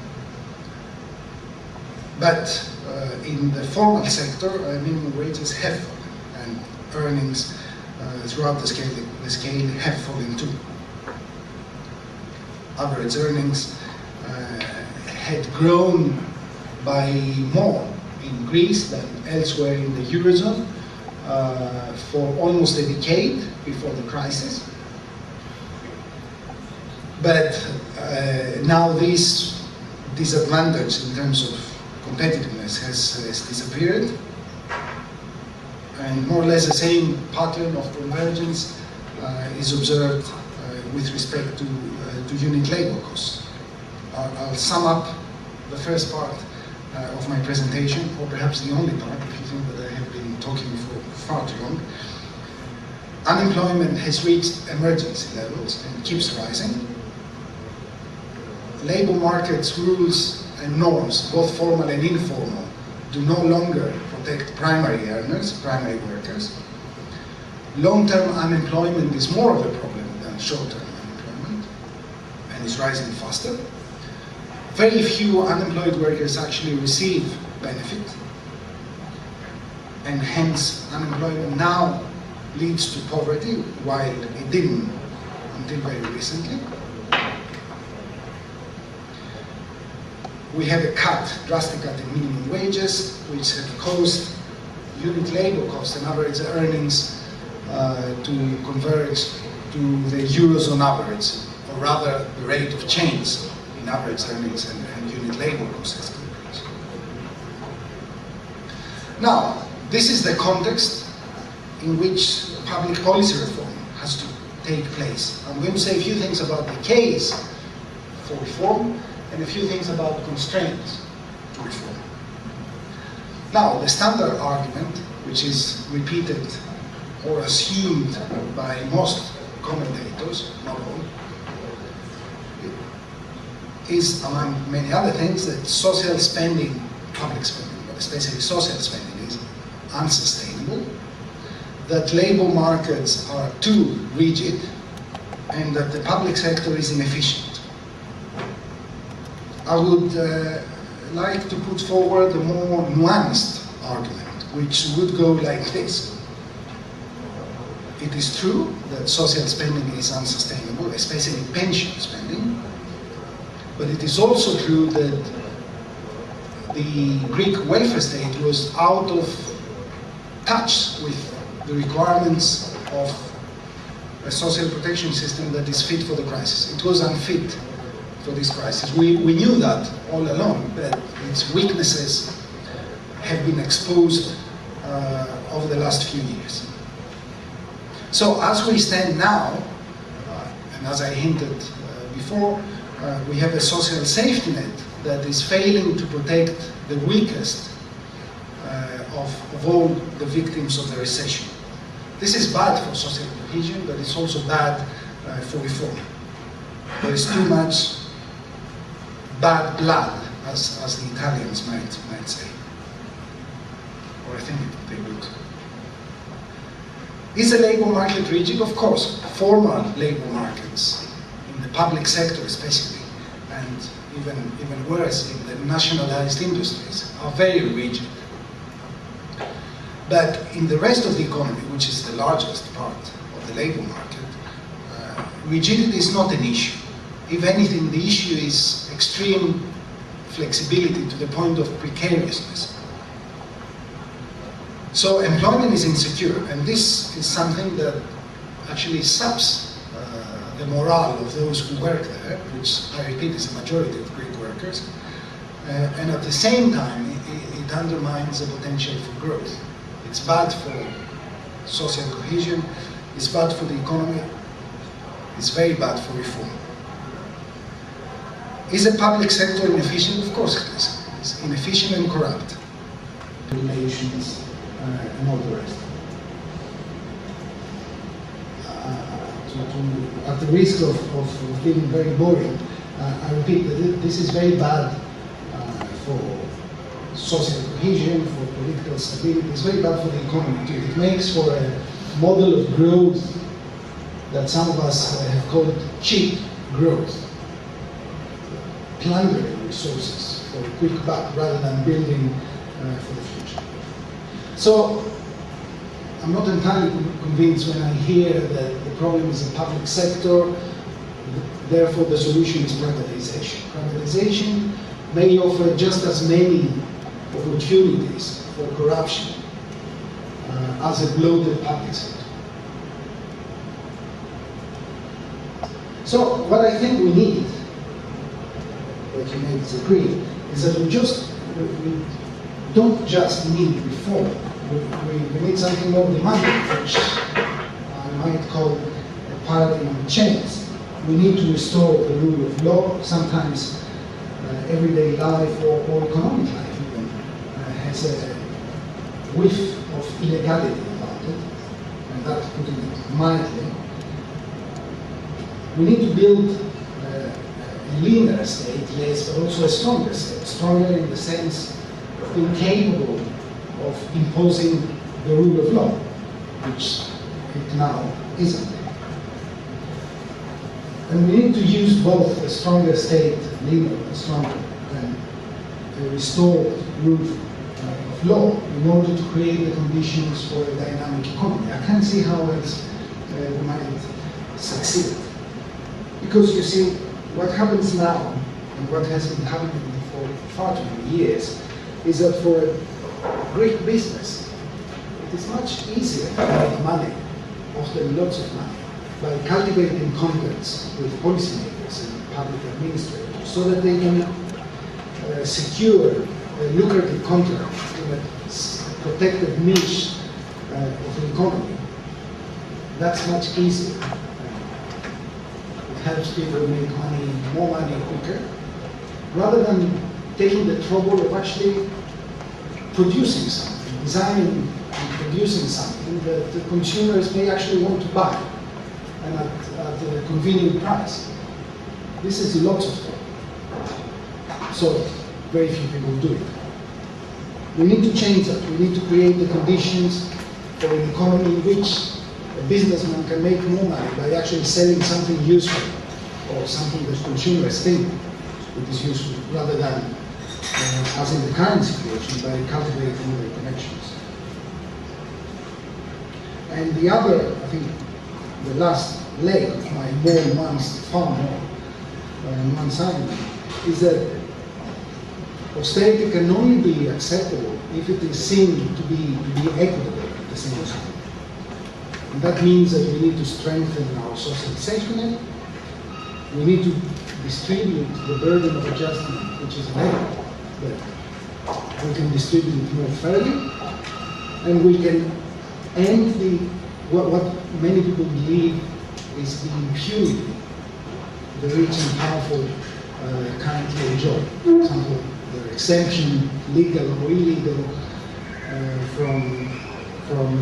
But in the formal sector, minimum wages have fallen, and earnings throughout the scale have fallen too. Average earnings had grown by more in Greece than elsewhere in the Eurozone for almost a decade before the crisis. But now this disadvantage in terms of competitiveness has disappeared, and more or less the same pattern of convergence is observed with respect to unit labor costs. I'll sum up the first part of my presentation, or perhaps the only part, if you think that I have been talking for far too long. Unemployment has reached emergency levels and keeps rising. Labor markets rules and norms, both formal and informal, do no longer protect primary earners, primary workers. Long-term unemployment is more of a problem than short-term unemployment, and is rising faster. Very few unemployed workers actually receive benefit, and hence unemployment now leads to poverty, while it didn't until very recently. We have a drastic cut in minimum wages, which have caused unit labor costs and average earnings to converge to the Eurozone average, or rather the rate of change in average earnings and unit labor costs has increased. Now, this is the context in which public policy reform has to take place. I'm going to say a few things about the case for reform, and a few things about constraints to reform. Now, the standard argument, which is repeated or assumed by most commentators, not all, is, among many other things, that social spending, public spending, but especially social spending, is unsustainable, that labor markets are too rigid, and that the public sector is inefficient. I would like to put forward a more nuanced argument, which would go like this. It is true that social spending is unsustainable, especially pension spending, but it is also true that the Greek welfare state was out of touch with the requirements of a social protection system that is fit for the crisis. It was unfit for this crisis. We knew that all along, but its weaknesses have been exposed over the last few years. So as we stand now, and as I hinted before, we have a social safety net that is failing to protect the weakest of all the victims of the recession. This is bad for social cohesion, but it's also bad for reform. There is too much bad blood, as the Italians might say. Or I think they would. Is the labor market rigid? Of course. Formal labor markets, in the public sector especially, and even worse in the nationalized industries, are very rigid. But in the rest of the economy, which is the largest part of the labor market, rigidity is not an issue. If anything, the issue is extreme flexibility to the point of precariousness. So employment is insecure, and this is something that actually saps the morale of those who work there, which I repeat is a majority of Greek workers, and at the same time it undermines the potential for growth. It's bad for social cohesion, it's bad for the economy, it's very bad for reform. Is the public sector inefficient? Of course it is. It's inefficient and corrupt. Relations and all the rest. At the risk of being very boring, I repeat that this is very bad for social cohesion, for political stability. It's very bad for the economy too. It makes for a model of growth that some of us have called cheap growth. Plundering resources for a quick buck rather than building for the future. So I'm not entirely convinced when I hear that the problem is the public sector, therefore the solution is privatization. Privatization may offer just as many opportunities for corruption as a bloated public sector. So what I think we need, that you may disagree, is that we don't just need reform. We need something more demanding, which I might call a paradigm change. We need to restore the rule of law. Sometimes everyday life or economic life even has a whiff of illegality about it, and that's putting it mildly. We need to build a leaner state, yes, but also a stronger state. Stronger in the sense of being capable of imposing the rule of law, which it now isn't. And we need to use both a stronger state, leaner and stronger, and a restored rule of law in order to create the conditions for a dynamic economy. I can't see how else we might succeed. Because you see, what happens now, and what has been happening for far too many years, is that for a Greek business, it is much easier to make money, often lots of money, by cultivating contacts with policymakers and public administrators so that they can secure a lucrative contract in a protected niche of the economy. That's much easier. It helps people make money, more money quicker, rather than taking the trouble of actually producing something, designing and producing something that the consumers may actually want to buy, and at a convenient price. This is lots of trouble. So very few people do it. We need to change that. We need to create the conditions for an economy in which a businessman can make more money by actually selling something useful or something that consumers think it is useful, rather than, as in the current situation, by cultivating the connections. And the other, I think, the last leg of my more nuanced, far more nuanced argument, is that austerity can only be acceptable if it is seen to be equitable at the same time. And that means that we need to strengthen our social safety net, We need to distribute the burden of adjustment, which is inevitable. But we can distribute it more fairly, and we can end what many people believe is the impunity the rich and powerful currently enjoy. For example, their exemption, legal or illegal, from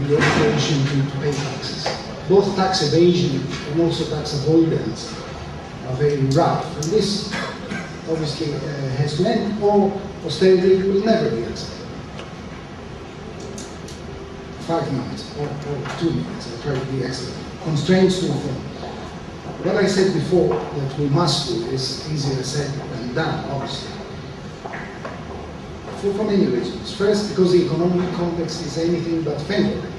the obligation to pay taxes. Both tax evasion and also tax avoidance are very rough, and this obviously has to end, or austerity will never be accepted. 5 minutes or 2 minutes, I'll try to be excellent. Constraints to reform. What I said before that we must do is easier said than done, obviously. For many reasons. First, because the economic context is anything but favorable.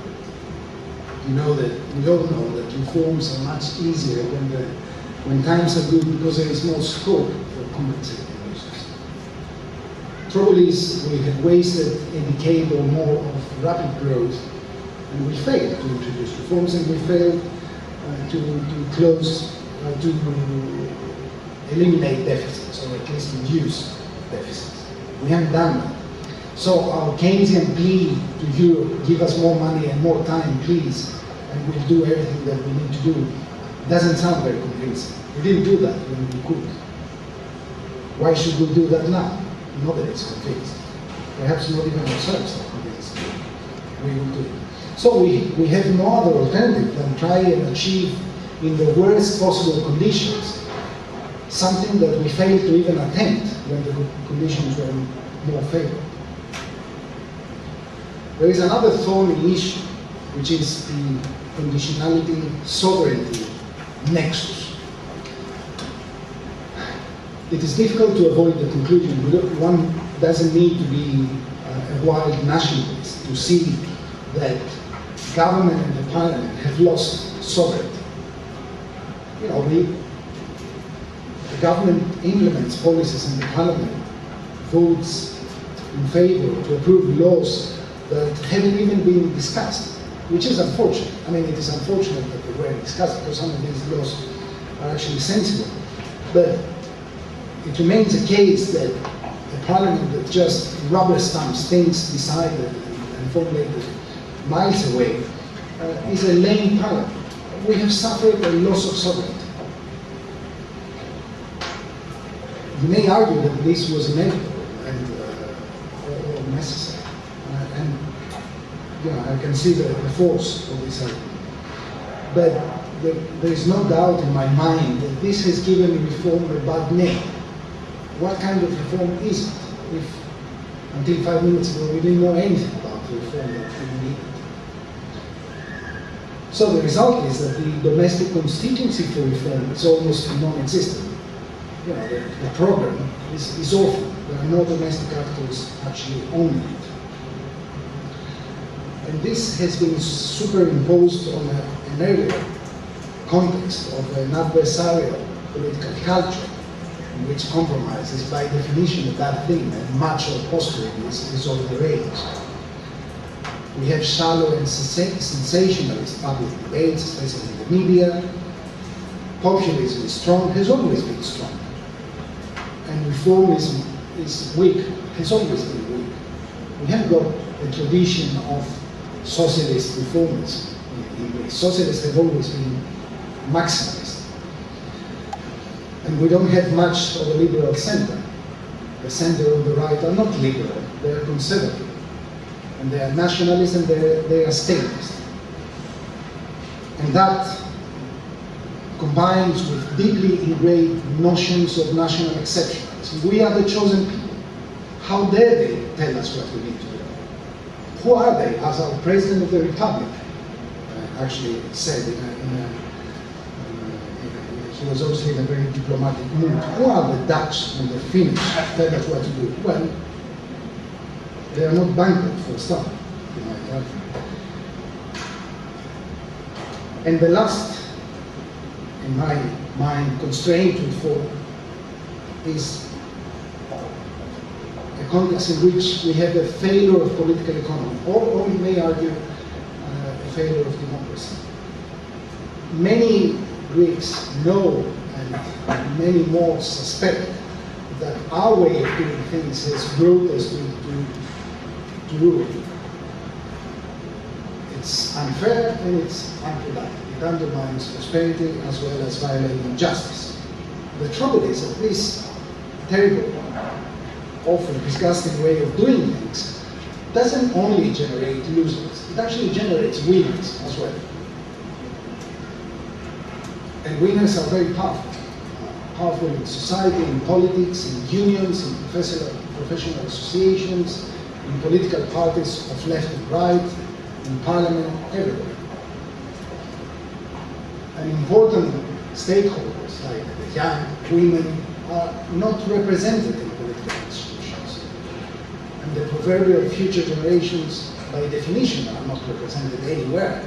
You know that, we all know that reforms are much easier when times are good because there is more scope for compensating measures. Trouble is, we have wasted a decade or more of rapid growth, and we failed to introduce reforms, and we failed to eliminate deficits, or at least reduce deficits. We haven't done that. So our Keynesian plea to Europe, give us more money and more time, please, and we'll do everything that we need to do, doesn't sound very convincing. We didn't do that when we could. Why should we do that now? Nobody's convinced. Perhaps not even ourselves are convinced. We will do it. So we have no other alternative than try and achieve in the worst possible conditions something that we failed to even attempt when the conditions were more favorable. There is another thorny issue, which is the conditionality sovereignty nexus. It is difficult to avoid the conclusion. One doesn't need to be a wild nationalist to see that government and the parliament have lost sovereignty. You know, the government implements policies and the parliament votes in favor to approve laws that haven't even been discussed, which is unfortunate. I mean, it is unfortunate that they were discussed because some of these laws are actually sensible. But it remains a case that a parliament that just rubber stamps things decided and formulated miles away is a lame parliament. We have suffered a loss of sovereignty. You may argue that this was inevitable and or necessary. And you know, I can see the force of this argument. But there is no doubt in my mind that this has given reform a bad name. What kind of reform is it? If until 5 minutes ago we didn't know anything about the reform that we needed. So the result is that the domestic constituency for reform is almost non-existent. You know, the program is awful. There are no domestic actors actually owning it. And this has been superimposed on an earlier context of an adversarial political culture in which compromise is by definition a bad thing, and much of posturing is all the rage. We have shallow and sensationalist public debates, especially in the media. Populism is strong, has always been strong. And reformism is weak, has always been weak. We have got a tradition of socialist reformism in Greece. Socialists have always been maximalist. And we don't have much of a liberal center. The center and the right are not liberal, they are conservative. And they are nationalist and they are statist. And that combines with deeply ingrained notions of national exceptionalism. We are the chosen people. How dare they tell us what we need to do? Who are they? As our President of the Republic actually said he was obviously in a very diplomatic mood. Who are the Dutch and the Finnish tell us what to do? Well, they are not bankrupt for a start, you might argue. And the last, in my mind, constraint to reform is a context in which we have a failure of political economy, or we may argue a failure of democracy. Many Greeks know and and many more suspect that our way of doing things has brought us to ruin. It's unfair and it's unproductive. It undermines prosperity as well as violating justice. The trouble is that this terrible, often disgusting way of doing things doesn't only generate losers, it actually generates winners as well. And winners are very powerful. Powerful in society, in politics, in unions, in professional associations, in political parties of left and right, in parliament, everywhere. And important stakeholders like the young, women, are not represented in political institutions. And the proverbial future generations, by definition, are not represented anywhere.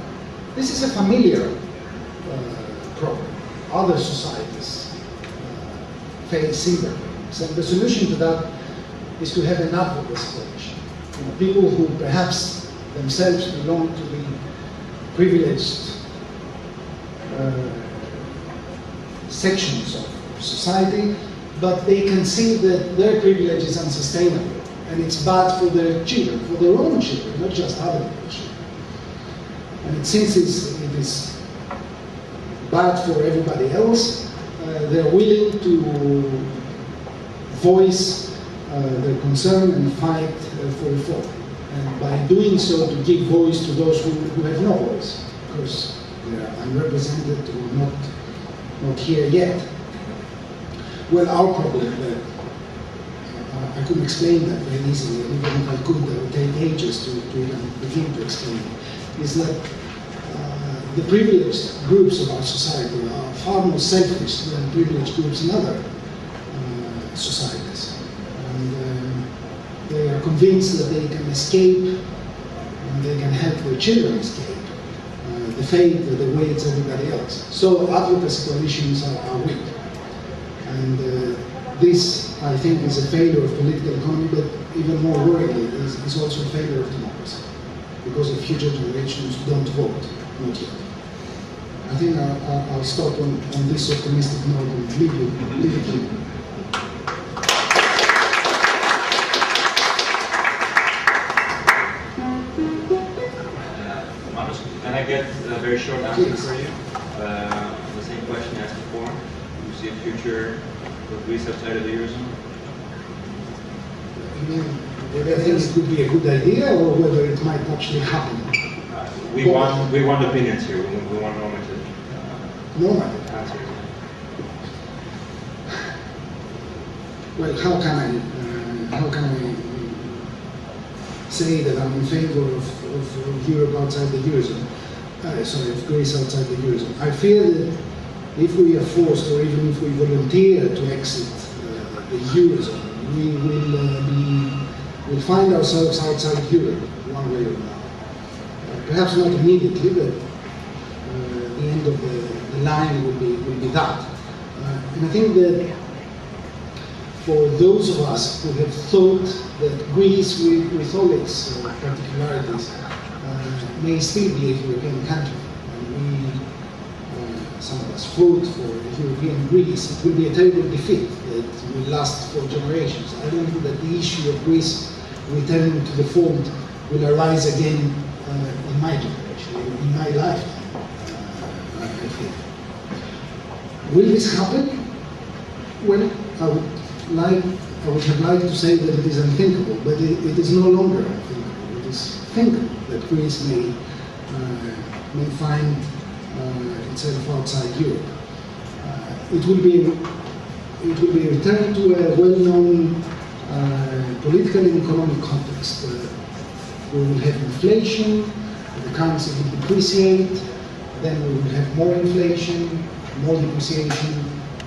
This is a familiar problem. Other societies face similar problems. And the solution to that is to have an advocacy coalition. People who perhaps themselves belong to the privileged sections of society, but they can see that their privilege is unsustainable and it's bad for their children, for their own children, not just other people's children. And since it is bad for everybody else, they're willing to voice their concern and fight for reform. And by doing so, to give voice to those who have no voice, because they are unrepresented or not here yet. Well, our problem, I couldn't explain that very easily, and even if I could, it would take ages to even begin to explain it, is that the privileged groups of our society are far more selfish than privileged groups in other societies. And they are convinced that they can escape, and they can help their children escape the fate that awaits everybody else. So advocacy coalitions are weak. And this, I think, is a failure of political economy, but even more worryingly, is also a failure of democracy, because the future generations don't vote, not yet. I think I'll stop on this optimistic note and leave it here. Can I get a very short answer for you? The same question asked before. Do you see a future with Greece outside of the Eurozone? You mean whether I think it could be a good idea or whether it might actually happen? We want opinions here. We want normative answers. Well, how can I say that I'm in favor of Europe outside the Eurozone? Of Greece outside the Eurozone. I fear that if we are forced, or even if we volunteer to exit the Eurozone, we'll find ourselves outside Europe, one way or another. Perhaps not immediately, but the end of the line will be that. And I think that for those of us who have thought that Greece, with all its particularities, may still be a European country, and some of us fought for a European Greece, it will be a terrible defeat that will last for generations. I don't think that the issue of Greece returning to the fold will arise again in my generation, in my lifetime, I think. Will this happen? Well, I would have liked to say that it is unthinkable, but it is no longer unthinkable. It is thinkable that Greece may find itself outside Europe. It will be a return to a well-known political and economic context. We will have inflation, the currency will depreciate, then we will have more inflation, more depreciation,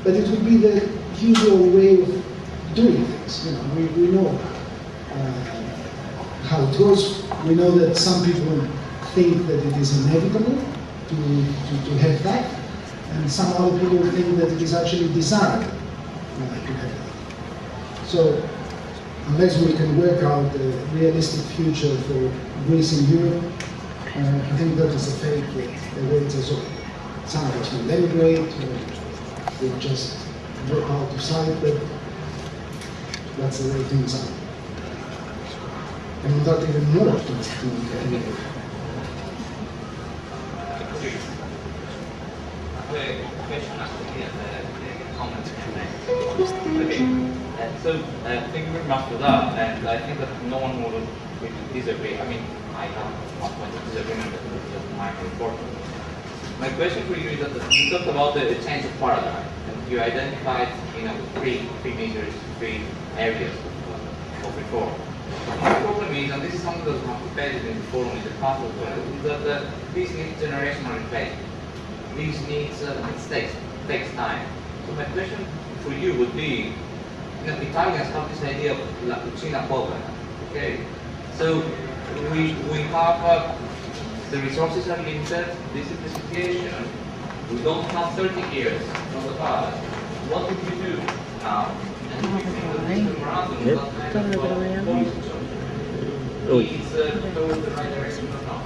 but it will be the usual way of doing things. We know how it goes. We know that some people think that it is inevitable to have that, and some other people think that it is actually desired to have that. So, unless we can work out a realistic future for Greece in Europe, I think that is a fate that awaits us all. Some of us will emigrate, They just drop out of sight, but that's the way things are. And without even more optimistic. Question actually and comment. Okay, so thank you very much for that, and I think that no one will disagree. I mean, I have one point of disagreement that is my report. My question for you is that you talked about the change of paradigm, and you identified, three areas of reform. My problem is, and this is something that we have debated in the forum in the past as well, is that this needs generational replacement. This needs takes time. So my question for you would be, Italians have this idea of la cucina povera. Okay, so we have the resources are limited. This is the situation. We don't have 30 years from the past. What would we do now? And we think that this memorandum is not kind of policy choice. Is towards the right direction or not?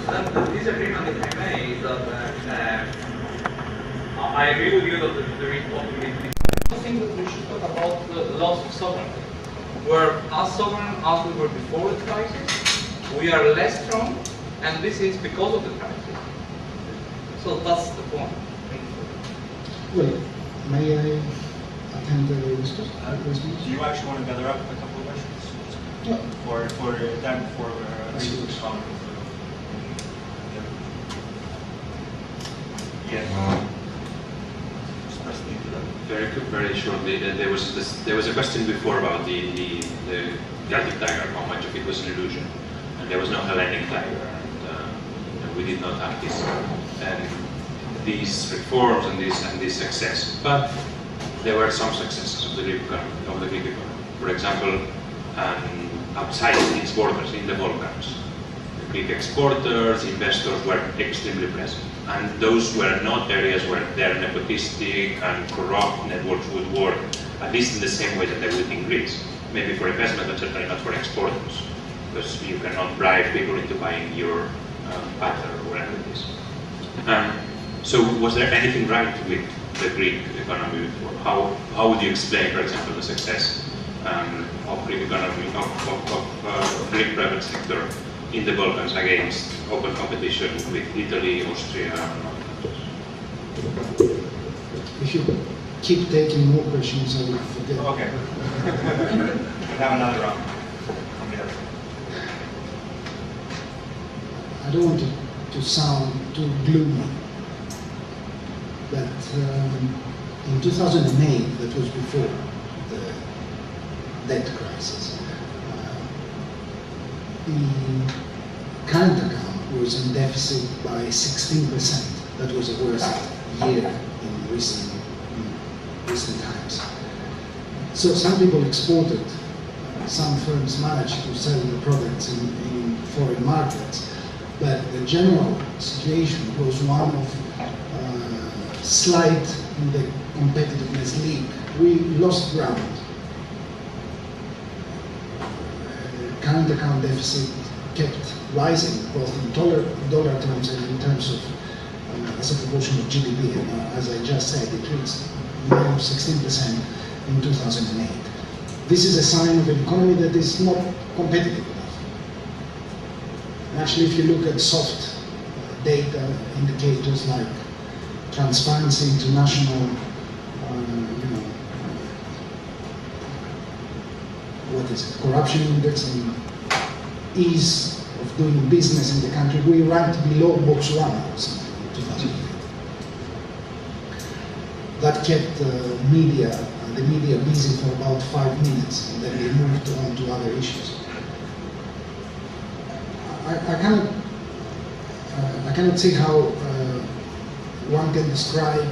And the disagreement that we made is that I agree with you that there is possibility. I think that we should talk about the loss of sovereignty. We're as sovereign as we were before the crisis. We are less strong, and this is because of the crisis. So that's the point. Well, may I attend the discussion? Do you actually want to gather up a couple of questions? Yeah. For time for comment? Yeah. Very shortly. There was a question before about the Celtic tiger, how much of it was an illusion, and there was no Hellenic tiger, and we did not have these reforms and this success. But there were some successes of the Greek economy. For example, outside its borders in the Balkans, the Greek exporters, investors were extremely present. And those were not areas where their nepotistic and corrupt networks would work, at least in the same way that they would in Greece. Maybe for investment, but certainly not for exporters, because you cannot bribe people into buying your butter or whatever it is. So was there anything right with the Greek economy before? How would you explain, for example, the success of Greek economy, of Greek private sector in the Balkans against open competition with Italy, Austria, and other countries? If you keep taking more questions, I will forget. Okay. We'll have another round. I don't want to sound too gloomy, but in 2008, that was before the debt crisis, the current account was in deficit by 16%. That was the worst year in recent times. So some people exported, some firms managed to sell the products in foreign markets, but the general situation was one of slight in the competitiveness league. We lost ground. Current account deficit kept rising, both in dollar terms and in terms of as a proportion of GDP. And as I just said, it reached minus 16% in 2008. This is a sign of an economy that is not competitive enough. And actually, if you look at soft data indicators like Transparency International, corruption index and ease of doing business in the country, we ranked below Botswana or something in 2008. That kept the media busy for about 5 minutes, and then they moved on to other issues. I cannot see how one can describe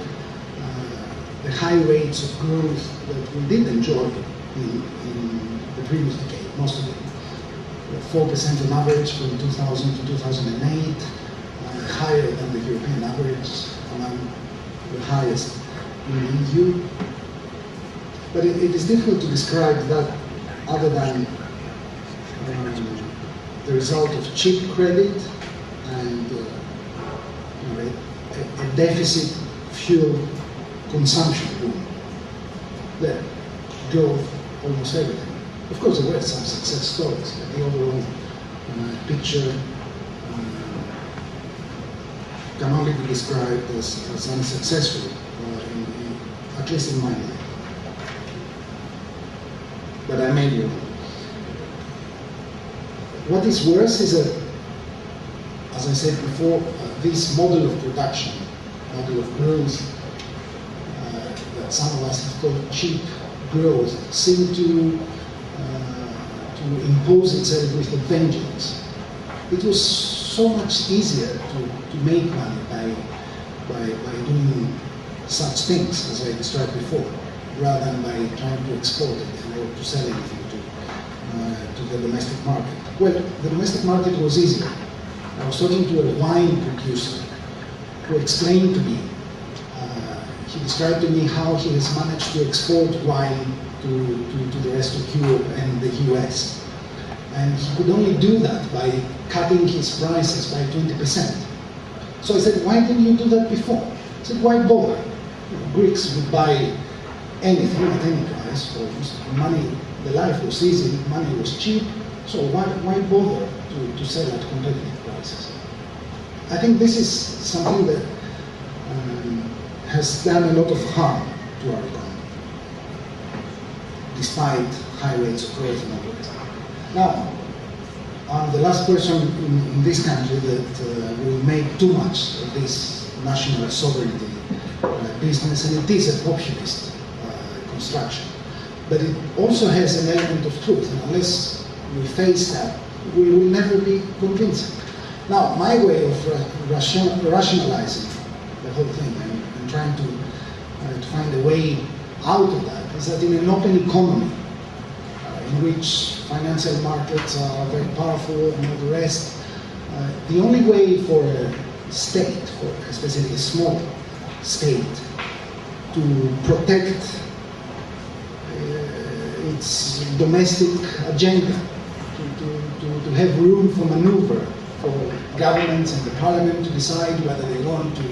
the high rates of growth that we did enjoy in the previous decade, most of it. 4% on average from 2000 to 2008, higher than the European average, among the highest in the EU. But it is difficult to describe that other than the result of cheap credit and a deficit fueled consumption boom. There, drove almost everything. Of course, there were some success stories, but the overall picture can only be described as unsuccessful, at least in my mind. But I may be wrong. What is worse is that, as I said before, this model of production, model of growth, that some of us have called cheap growth, seemed to impose itself with a vengeance. It was so much easier to make money by doing such things as I described before, rather than by trying to export anything or to sell anything to the domestic market. Well, the domestic market was easier. I was talking to a wine producer who explained to me, he described to me how he has managed to export wine to the rest of Europe and the US. And he could only do that by cutting his prices by 20%. So I said, why didn't you do that before? He said, why bother? Greeks would buy anything at any price. Money, the life was easy, money was cheap, so why bother to sell at competitive prices? I think this is something that has done a lot of harm to our economy, despite high rates of growth and all that. Now, I'm the last person in this country that will make too much of this national sovereignty business, and it is a populist construction. But it also has an element of truth, and unless we face that, we will never be convincing. Now, my way of rationalizing the whole thing and trying to find a way out of that is that in an open economy, in which financial markets are very powerful and all the rest, the only way for a state, for especially a small state, to protect its domestic agenda, to have room for maneuver for governments and the parliament to decide whether they want to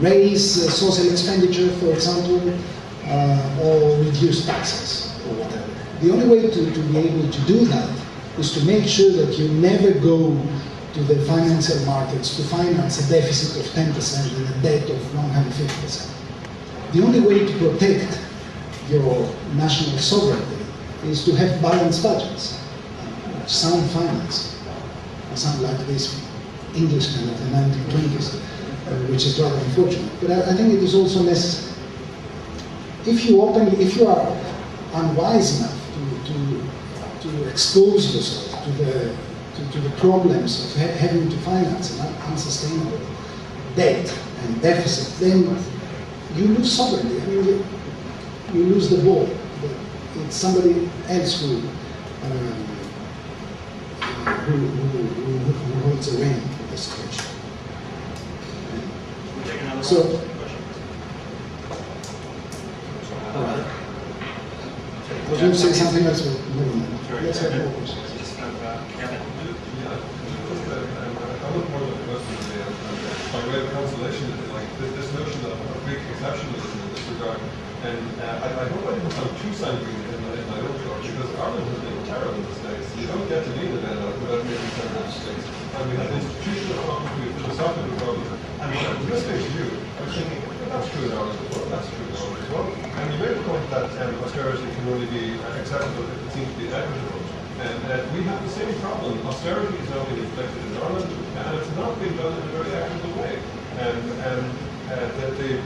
raise social expenditure, for example, or reduce taxes or whatever. The only way to be able to do that is to make sure that you never go to the financial markets to finance a deficit of 10% and a debt of 150%. The only way to protect your national sovereignty is to have balanced budgets, sound finance, sound like this Englishman of the 1920s, which is rather unfortunate. But I think it is also necessary. If you are unwise enough to expose yourself to the problems of having to finance an unsustainable debt and deficit, then you lose sovereignty. I mean, you lose the ball. It's somebody else who holds the rein of the situation. So, I was going to say something else, but never mind. Let's have more questions. By way of consolation, like this notion of Greek exceptionalism in this regard, and I hope I didn't sound too sanguine in my own talk, because Ireland has been terrible mistakes. You don't get to be in the Benelux without making terrible mistakes. And we had institutional problems, we had philosophical problems, and when listening to you, I was thinking, well, that's true in Ireland as well, that's true in Ireland as well. And you made the point that austerity can only be acceptable if it seems to be equitable. And we have the same problem. Austerity is now being inflicted in Ireland, and it's not being done in a very equitable way. And the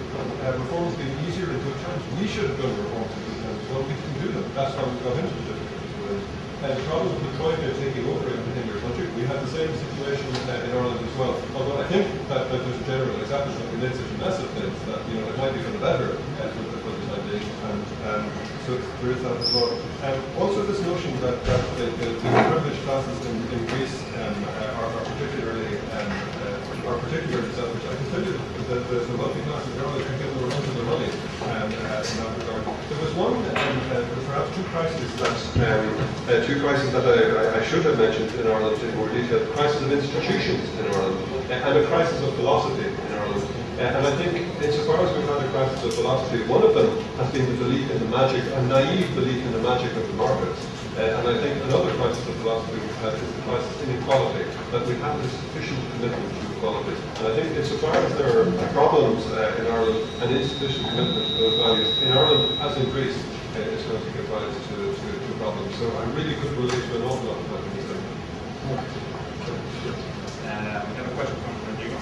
reforms being easier in good times. We should have done reforms in good times. Well, we can do them. That's how we got into the difficulties. And the problem with the Troika taking over in your country, we had the same situation in Ireland as well. Although I think that there's a general acceptance that we made such a mess of things that it might be for the better for the time being. And so there is that as well. Also this notion that the privileged classes in Greece are particularly selfish. I can tell you that the wealthy classes in Ireland can get the run of their money in that regard. There was one, perhaps two crises that I should have mentioned in Ireland in more detail. The crisis of institutions in Ireland and a crisis of philosophy in Ireland. And I think, insofar as we've had a crisis of philosophy, one of them has been the belief in the magic, a naive belief in the magic of the markets. And I think another crisis of philosophy we've had is the crisis in equality, that we haven't a sufficient commitment to equality. And I think insofar as there are problems in Ireland and insufficient commitment to those values, in Ireland, as in Greece, it's going to give rise to problems. So I really could relate to an awful lot of that in this area. We have a question from Rodrigo.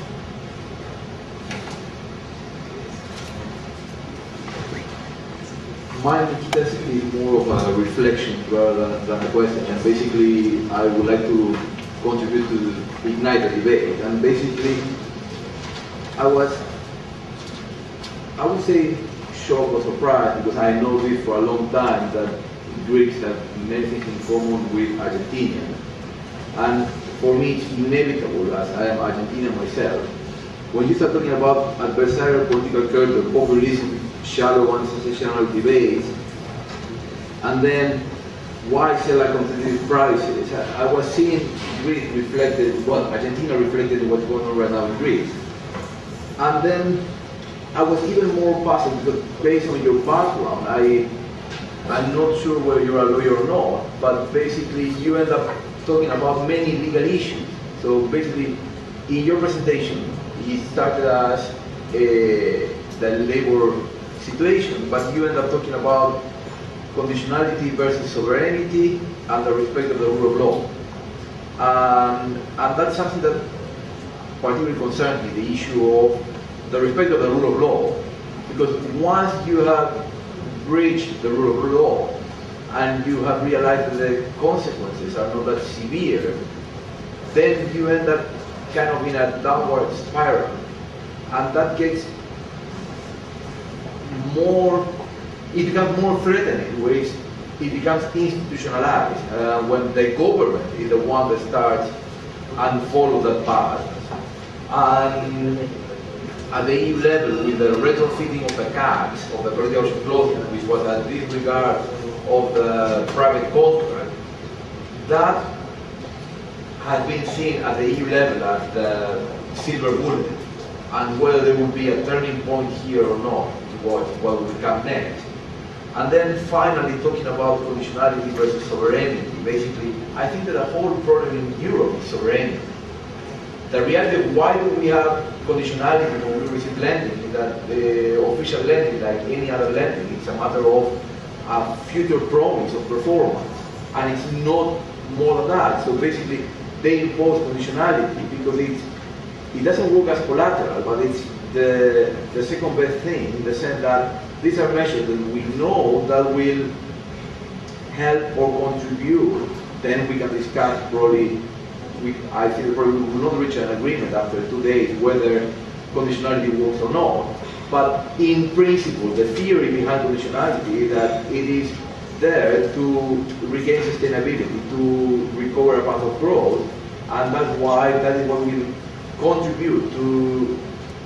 Mine basically is more of a reflection rather than a question, and basically I would like to contribute to ignite the debate. And basically I would say shocked or surprised, because I know this for a long time, that Greeks have many things in common with Argentinians. And for me it's inevitable, as I am Argentinian myself, when you start talking about adversarial political culture, populism, shallow and sensational debates, and then why sell at competitive prices? I was seeing Greece reflected, well, Argentina reflected in what's going on right now in Greece. And then I was even more puzzled, because based on your background, I'm not sure whether you're a lawyer or not, but basically you end up talking about many legal issues. So basically, in your presentation, it started as the labor situation, but you end up talking about conditionality versus sovereignty and the respect of the rule of law. And that's something that particularly concerns me, the issue of the respect of the rule of law. Because once you have breached the rule of law and you have realized that the consequences are not that severe, then you end up kind of in a downward spiral. And that gets more, it becomes more threatening, which it becomes institutionalized when the government is the one that starts and follows that path. And at the EU level, with the retrofitting of the caps, of the collective action clauses, which was a disregard of the private contract, that has been seen at the EU level as the silver bullet. And whether there will be a turning point here or not, what will come next. And then finally, talking about conditionality versus sovereignty, basically, I think that the whole problem in Europe is sovereignty. The reality of why do we have conditionality when we receive lending is that official lending, like any other lending, it's a matter of a future promise of performance. And it's not more than that. So basically, they impose conditionality because it doesn't work as collateral, but it's the second best thing, in the sense that these are measures that we know that will help or contribute. Then we can discuss probably, I feel probably we will not reach an agreement after 2 days whether conditionality works or not. But in principle, the theory behind conditionality is that it is there to regain sustainability, to recover a path of growth, and that is what will contribute to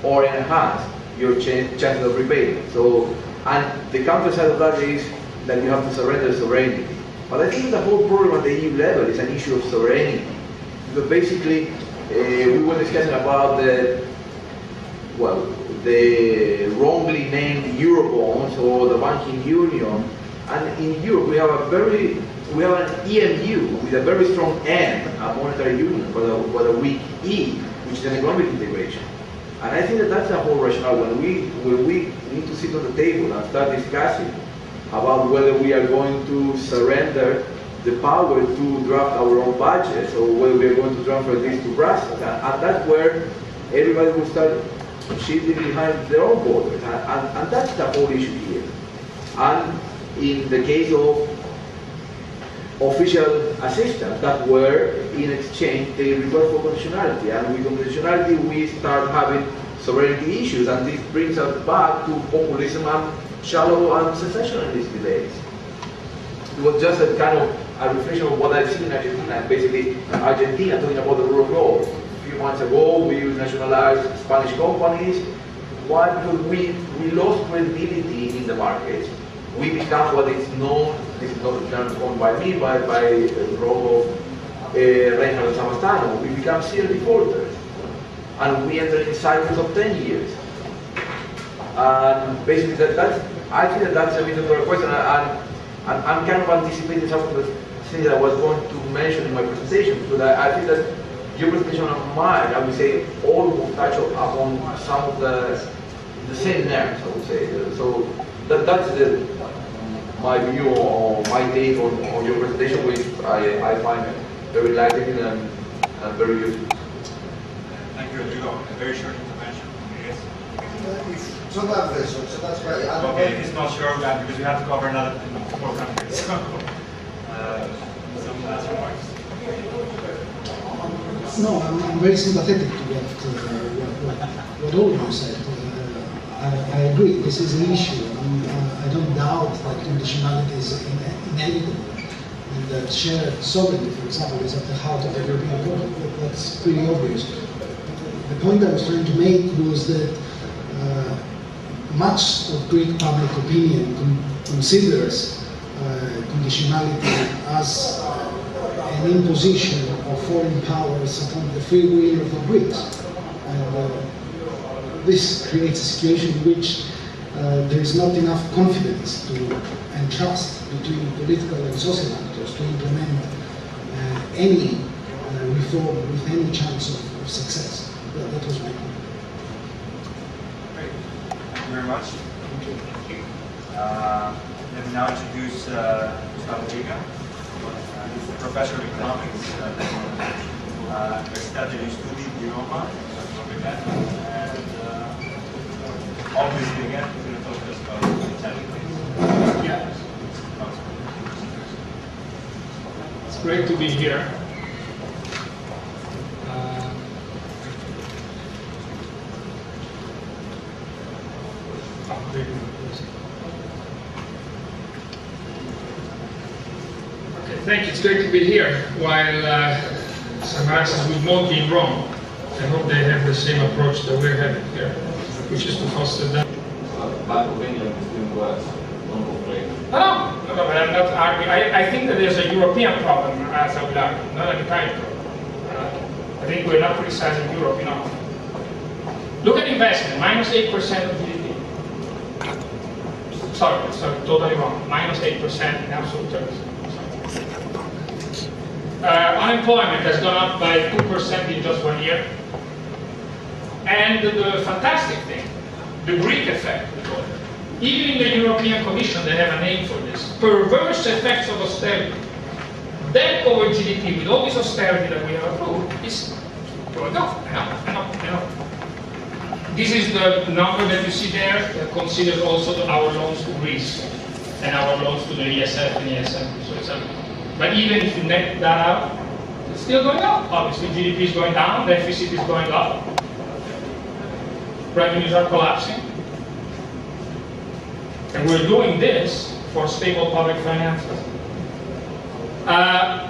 or enhance your chances of repayment. So, and the counter side of that is that you have to surrender sovereignty. But I think the whole problem at the EU level is an issue of sovereignty. Because basically, we were discussing about the wrongly named Eurobonds or the banking union. And in Europe, we have an EMU with a very strong N, a monetary union, but a weak E, which is an economic integration. And I think that that's the whole rationale. When we need to sit on the table and start discussing about whether we are going to surrender the power to draft our own budgets or whether we are going to transfer this to Brussels. And that's where everybody will start shifting behind their own borders. And that's the whole issue here. And in the case of official assistance, that were in exchange they request for conditionality, and with conditionality we start having sovereignty issues, and this brings us back to populism and shallow and sensationalist debates. It was just a kind of a reflection of what I've seen in Argentina. Basically, Argentina talking about the rule of law. A few months ago, we nationalized Spanish companies. Why? Because we lost credibility in the markets. We become what is known, this is not a term coined by me, by Robo Reinhardt and Samastano, we become serial defaulters. And we enter in cycles of 10 years. And basically, I think that's a bit of a question, and I'm kind of anticipating some of the things that I was going to mention in my presentation, because I think that your presentation of mine, I would say, almost touch upon some of the same nerves, I would say. So that's my view or my take on your presentation, which I find very enlightening and very useful. Thank you, Rodrigo. A very short intervention. Yes. So that's great. Okay, it's not short because we have to cover another 4 countries. So, some last remarks. No, I'm very sympathetic to what all of you said. I agree, this is an issue. I don't doubt that conditionality is inevitable, and that shared sovereignty, for example, is at the heart of the European project. That's pretty obvious. The point I was trying to make was that much of Greek public opinion considers conditionality as an imposition of foreign powers upon the free will of the Greeks. And this creates a situation in which there is not enough confidence and trust between political and social actors to implement any reform with any chance of success. That was my point. Great. Thank you very much. Let me now introduce Gustavo Vega. He's a professor of economics at the Universidad degli Studi di Roma, and obviously again, we're going to talk just about Italian things. Yeah. It's great to be here. Thank you. It's great to be here. While some answers would not be wrong, I hope they have the same approach that we're having here, which is to foster that. Bad opinion is doing worse. Don't complain. No, but I'm not arguing. I think that there's a European problem, as I would argue, not an Italian problem. I think we're not criticizing Europe enough. Look at investment, -8% of GDP. Sorry, totally wrong. -8% in absolute terms. Unemployment has gone up by 2% in just 1 year. And the fantastic thing, the Greek effect, even in the European Commission they have a name for this, perverse effects of austerity. Debt over GDP with all this austerity that we have approved is going up. I know. This is the number that you see there that considers also our loans to Greece and our loans to the ESF and ESM. So it's but even if you net that out, it's still going up. Obviously, GDP is going down, deficit is going up, revenues are collapsing. And we're doing this for stable public finances.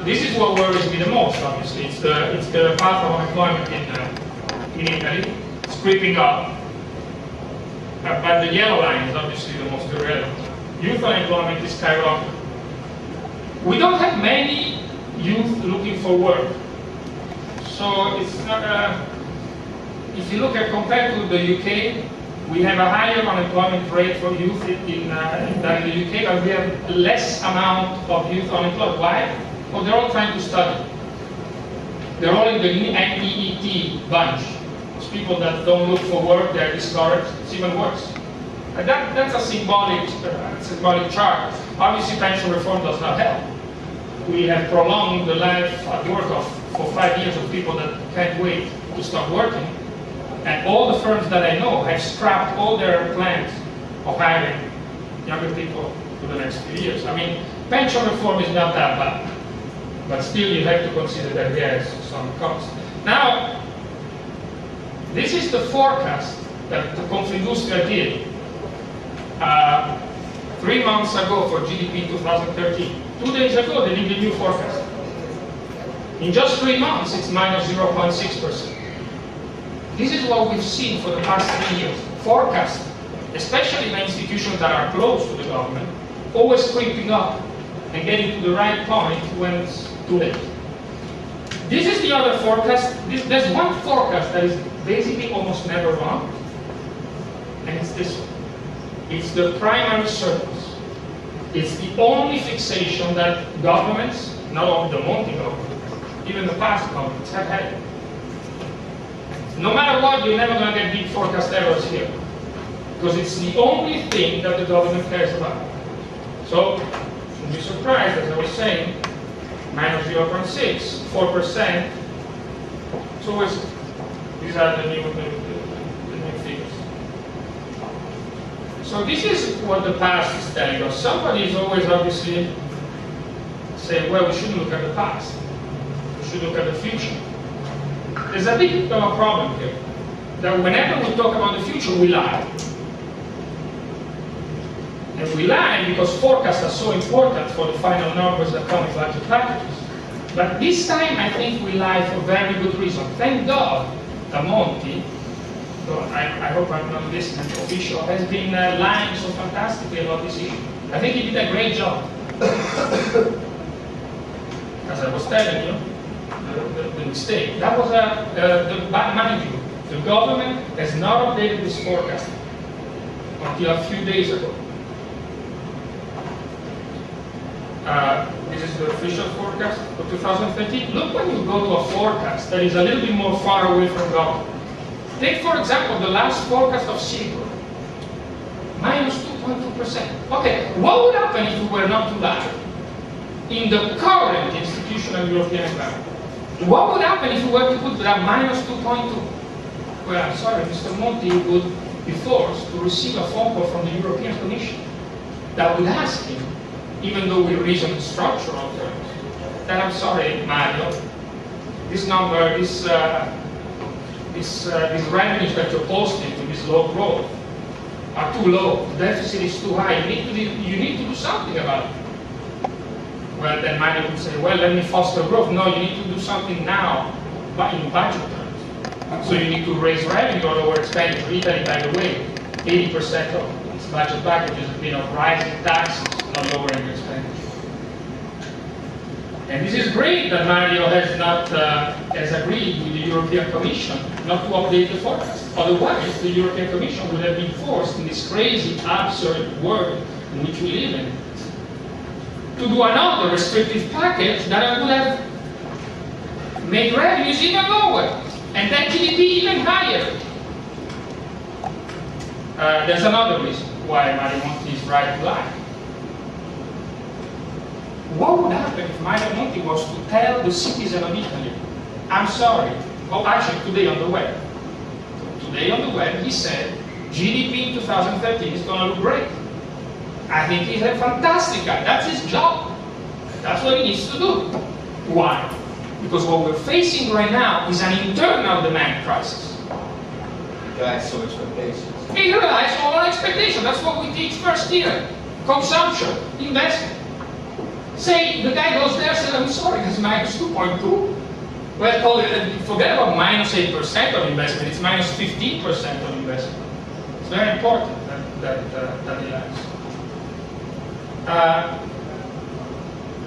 This is what worries me the most, obviously. It's the path of unemployment in Italy. It's creeping up. But the yellow line is obviously the most irrelevant. Youth unemployment is skyrocketing. We don't have many youth looking for work. So it's not if you look at compared to the UK, we have a higher unemployment rate for youth than the UK, but we have less amount of youth unemployed. Why? Well, they're all trying to study. They're all in the NEET bunch. Those people that don't look for work, they're discouraged. It's even worse. And that's a symbolic chart. Obviously, pension reform does not help. We have prolonged the life at work for 5 years of people that can't wait to start working. And all the firms that I know have scrapped all their plans of hiring younger people for the next few years. I mean, pension reform is not that bad, but still you have to consider that there's some cost. Now, this is the forecast that the Confindustria did 3 months ago for GDP 2013. 2 days ago, they did the new forecast. In just 3 months, it's -0.6%. This is what we've seen for the past 3 years. Forecasts, especially the institutions that are close to the government, always creeping up and getting to the right point when it's too late. This is the other forecast. There's one forecast that is basically almost never wrong, and it's this one. It's the primary surplus. It's the only fixation that governments, not only the Monti government, even the past governments have had. No matter what, you're never going to get big forecast errors here, because it's the only thing that the government cares about. So, shouldn't be surprised, as I was saying, minus 0.6, 4%. It's always, these are the new figures. So this is what the past is telling us. Somebody is always obviously saying, well, we shouldn't look at the past. We should look at the future. There's a big problem here, that whenever we talk about the future, we lie. And we lie because forecasts are so important for the final numbers that come in budget packages. But this time, I think we lie for very good reason. Thank God that Monti, I hope I'm not listening to official, has been lying so fantastically about this issue. I think he did a great job. As I was telling you, the mistake. That was the bad management. The government has not updated this forecast until a few days ago. This is the official forecast for 2013. Look when you go to a forecast that is a little bit more far away from government. Take, for example, the last forecast of Silver, minus 2.2%. Okay, what would happen if we were not to lie? In the current institutional European environment, what would happen if we were to put that minus 2.2? Well, I'm sorry, Mr. Monti would be forced to receive a phone call from the European Commission that would ask him, even though we reason in structural terms, that I'm sorry, Mario, this number, these revenues that you're posting to this low growth are too low. The deficit is too high. You need to do something about it. Well, then Mario would say, well, let me foster growth. No, you need to do something now, but in budget terms. So you need to raise revenue or lower expenditure. Italy, by the way, 80% of its budget packages have been of rising taxes, not lowering expenditure. And this is great that Mario has not has agreed with the European Commission not to update the forecast. Otherwise, the European Commission would have been forced in this crazy, absurd world in which we live in to do another restrictive package that would have made revenues even lower and then GDP even higher. There's another reason why Mario Monti is right to lie. What would happen if Mario Monti was to tell the citizen of Italy, I'm sorry, well actually today on the web. Today on the web he said GDP in 2013 is going to look great. I think he's a fantastic guy. That's his job. That's what he needs to do. Why? Because what we're facing right now is an internal demand crisis. That's so expectations. It relies on expectation. That's what we teach first year. Consumption, investment. Say the guy goes there and says, I'm sorry, it's minus 2.2. Well, forget about minus 8% of investment. It's minus 15% of investment. It's very important that he lies.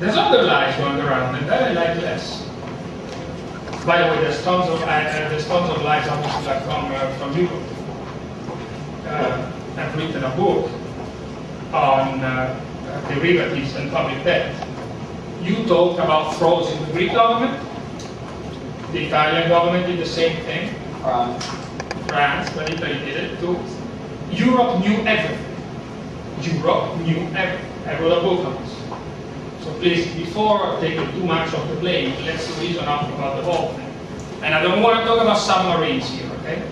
There's other lies going around, and that I like less. By the way, there's tons of lies obviously that come from Europe. I've written a book on derivatives and public debt. You talked about frauds in the Greek government. The Italian government did the same thing. France, but Italy did it too. Europe knew everything. Europe knew everything. I wrote a book on this. So please, before taking too much of the blame, let's reason up about the whole thing. And I don't want to talk about submarines here, okay?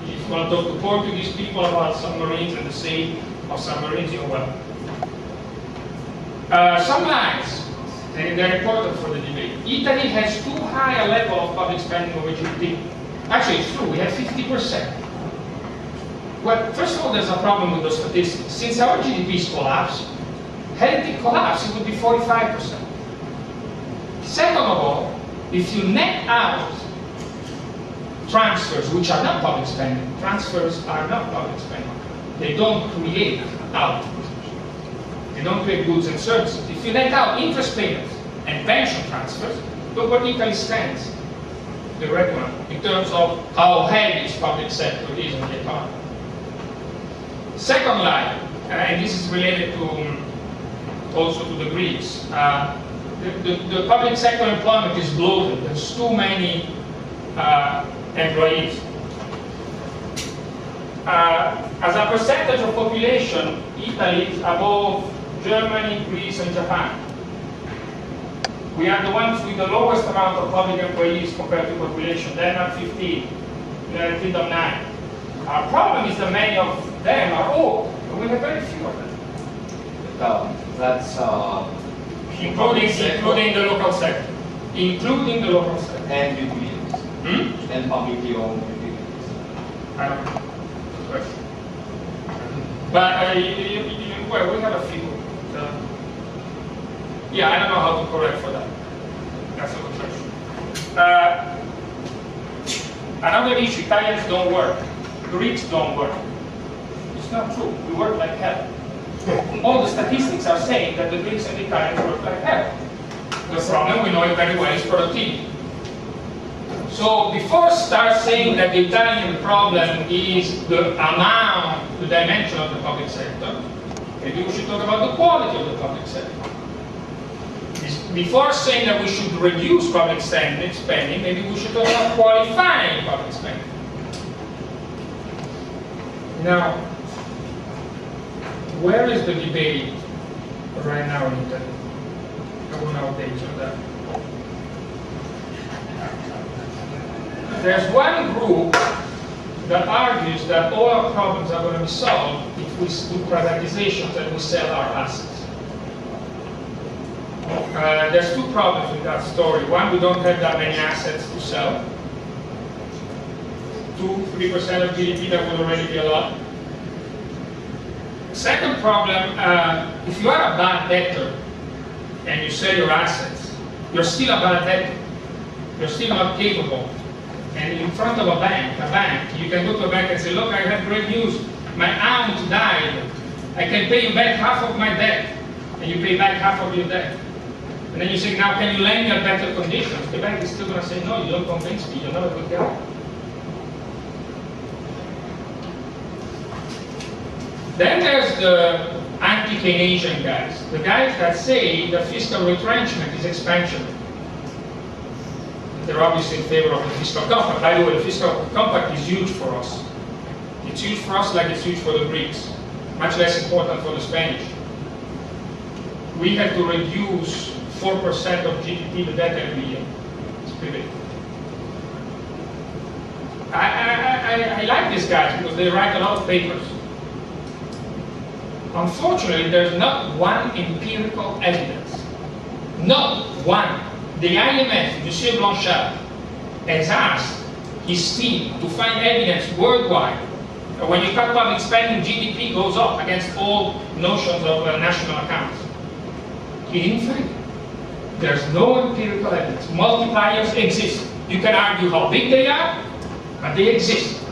If you want to talk to Portuguese people about submarines and the safety of submarines, you're welcome. Some lies, they're important for the debate. Italy has too high a level of public spending over GDP. Actually, it's true, we have 50%. Well, first of all, there's a problem with those statistics. Since our GDP is collapsing, had it collapsed, it would be 45%. Second of all, if you net out transfers, which are not public spending, transfers are not public spending. They don't create output. They don't create goods and services. If you net out interest payments and pension transfers, look what Italy spends, the red one, in terms of how heavy its public sector is in the economy. Second lie, and this is related to also to the Greeks. The public sector employment is bloated. There's too many employees. As a percentage of population, Italy is above Germany, Greece, and Japan. We are the ones with the lowest amount of public employees compared to population. Denmark 15, United Kingdom 9. Our problem is that many of them are old, and we have very few of them. That's including the local sector. Including the local sector. And utilities. And publicly owned utilities. I don't know. But well, we have a few. Yeah, I don't know how to correct for that. That's a good question. Another issue, Italians don't work. Greeks don't work. It's not true. We work like hell. All the statistics are saying that the Greeks and the Italians work like hell. The problem, we know it very well, is productivity. So before start saying that the Italian problem is the amount, the dimension of the public sector, maybe we should talk about the quality of the public sector. Before saying that we should reduce public spending, maybe we should talk about qualifying public spending. Now, where is the debate right now in Italy? I will now update you on that. There's one group that argues that all our problems are going to be solved if we do privatizations and we sell our assets. There's two problems with that story. One, we don't have that many assets to sell. 2-3% of GDP, that would already be a lot. Second problem, if you are a bad debtor and you sell your assets, you're still a bad debtor. You're still not capable. And in front of a bank, you can go to a bank and say, look, I have great news. My aunt died. I can pay you back half of my debt. And you pay back half of your debt. And then you say, now can you lend me at better conditions? The bank is still going to say, no, you don't convince me, you're not a good guy. Then there's the anti-Keynesian guys, the guys that say that fiscal retrenchment is expansion. They're obviously in favor of the fiscal compact. By the way, the fiscal compact is huge for us. It's huge for us like it's huge for the Greeks, much less important for the Spanish. We have to reduce 4% of GDP the debt every year. It's pretty big. I like these guys because they write a lot of papers. Unfortunately, there's not one empirical evidence. Not one. The IMF, Monsieur Blanchard, has asked his team to find evidence worldwide. When you cut public spending, GDP goes up against all notions of national accounts. He didn't find it. There's no empirical evidence. Multipliers exist. You can argue how big they are, but they exist.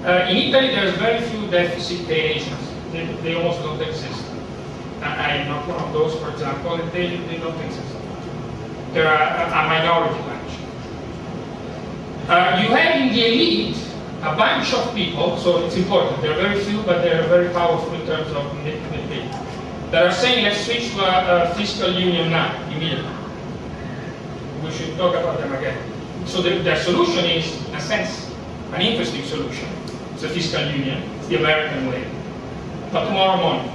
In Italy, there's very few deficit Keynesians. They almost don't exist. I am not one of those, for example, and they don't exist. They're a minority bunch. You have in the elite a bunch of people, so it's important. They're very few, but they're very powerful in terms of manipulating, that are saying, let's switch to a fiscal union now, immediately. We should talk about them again. So their solution is, in a sense, an interesting solution. It's a fiscal union, it's the American way. But tomorrow morning.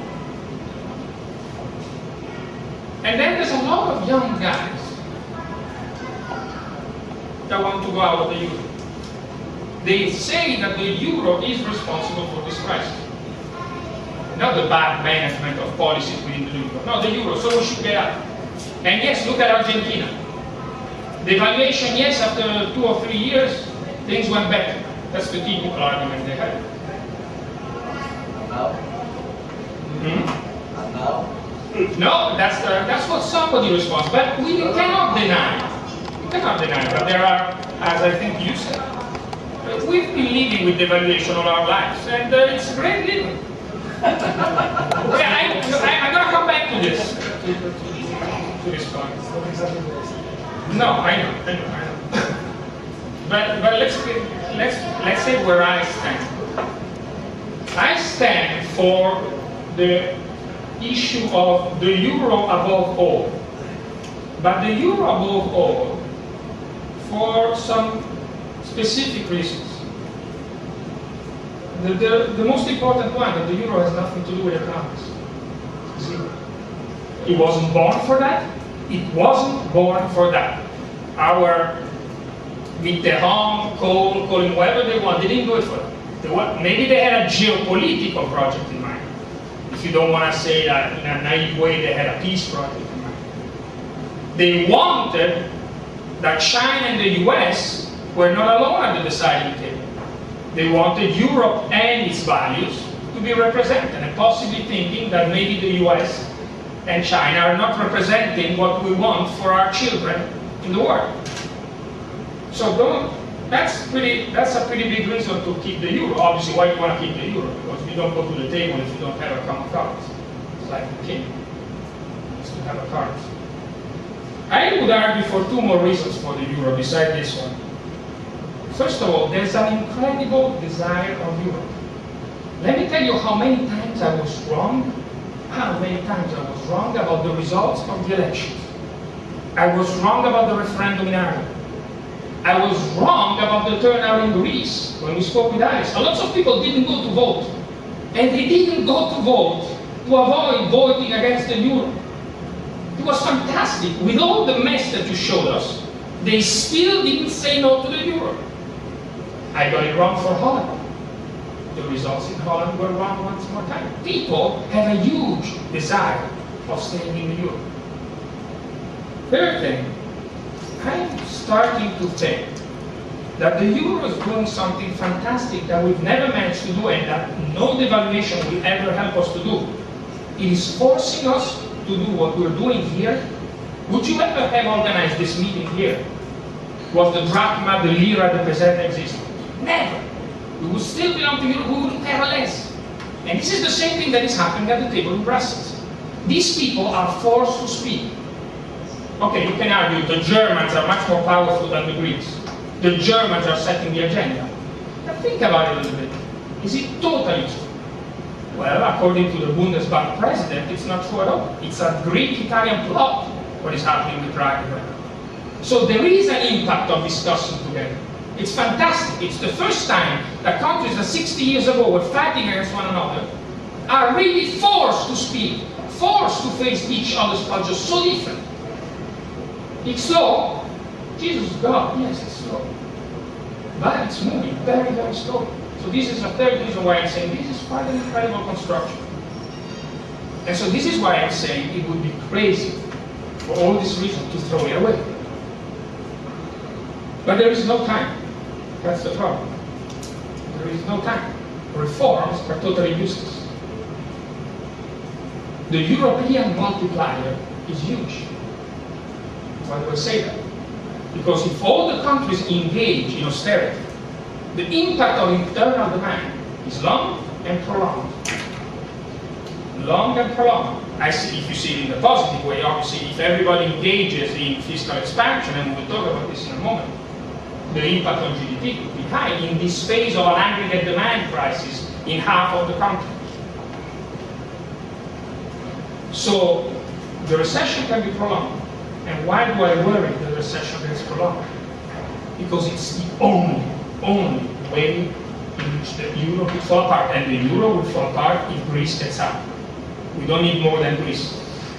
And then there's a lot of young guys that want to go out of the euro. They say that the euro is responsible for this crisis. Not the bad management of policies within the euro. No, the euro, so we should get out. And yes, look at Argentina. The evaluation, yes, after 2 or 3 years, things went better. That's the typical argument they have. And now? And now? No, that's what somebody responds. But we cannot deny. We cannot deny that there are, as I think you said, we've been living with devaluation all our lives, and it's great living. I'm going to come back to this. To this point. No, I know. But let's say where I stand. I stand for the issue of the euro above all. But the euro above all for some specific reasons. The most important one, that the euro has nothing to do with economics. See? It wasn't born for that. It wasn't born for that. Our Mitterrand, Kohl, calling whatever they want, they didn't do it for that. Maybe they had a geopolitical project in mind. If you don't want to say that in a naive way, they had a peace project in mind. They wanted that China and the US were not alone at the deciding table. They wanted Europe and its values to be represented, and possibly thinking that maybe the US and China are not representing what we want for our children in the world. So that's a pretty big reason to keep the euro. Obviously, why do you want to keep the euro? Because you don't go to the table if you don't have a common currency. It's like the king needs to have a currency. I would argue for two more reasons for the euro besides this one. First of all, there's an incredible desire of Europe. Let me tell you how many times I was wrong. How many times I was wrong about the results of the elections. I was wrong about the referendum in Ireland. I was wrong about the turnout in Greece when we spoke with Alice. A lot of people didn't go to vote. And they didn't go to vote to avoid voting against the euro. It was fantastic. With all the mess that you showed us, they still didn't say no to the euro. I got it wrong for Holland. The results in Holland were wrong once more time. People have a huge desire of staying in the euro. Third thing, I'm starting to think that the euro is doing something fantastic that we've never managed to do and that no devaluation will ever help us to do. It is forcing us to do what we're doing here. Would you ever have organized this meeting here? Was the drachma, the lira, the peseta existing? Never. We would still belong to Europe, we wouldn't care less. And this is the same thing that is happening at the table in Brussels. These people are forced to speak. Okay, you can argue the Germans are much more powerful than the Greeks. The Germans are setting the agenda. But think about it a little bit. Is it totally true? Well, according to the Bundesbank president, it's not true at all. It's a Greek-Italian plot, what is happening with Draghi right now. So there is an impact of discussing together. It's fantastic. It's the first time that countries that 60 years ago were fighting against one another are really forced to speak, forced to face each other's cultures so different. It's slow. Jesus is God. Yes, it's slow. But it's moving very, very slowly. So this is a third reason why I'm saying this is quite an incredible construction. And so this is why I'm saying it would be crazy for all these reasons to throw it away. But there is no time. That's the problem. There is no time. Reforms are totally useless. The European multiplier is huge. Why do I say that? Because if all the countries engage in austerity, the impact of internal demand is long and prolonged. Long and prolonged. I see, if you see it in the positive way, obviously, if everybody engages in fiscal expansion, and we'll talk about this in a moment, the impact on GDP could be high in this phase of an aggregate demand crisis in half of the countries. So the recession can be prolonged. And why do I worry the recession gets prolonged? Because it's the only way in which the euro could fall apart. And the euro will fall apart if Greece gets out. We don't need more than Greece.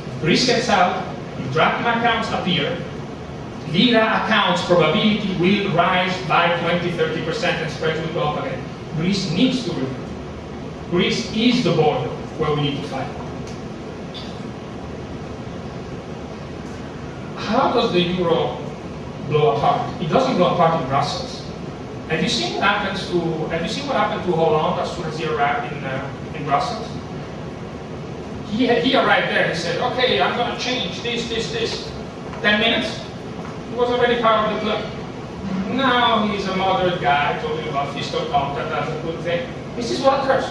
If Greece gets out, if drachma accounts appear, lira accounts probability will rise by 20-30% and spreads will go up again. Greece needs to remain. Greece is the border where we need to fight. How does the euro blow apart? It doesn't blow apart in Brussels. Have you seen what happened to Hollande as soon as he arrived in Brussels? He arrived there and said, okay, I'm going to change this. 10 minutes, he was already part of the club. Now he's a moderate guy talking about fiscal compact as a good thing. This is what occurs.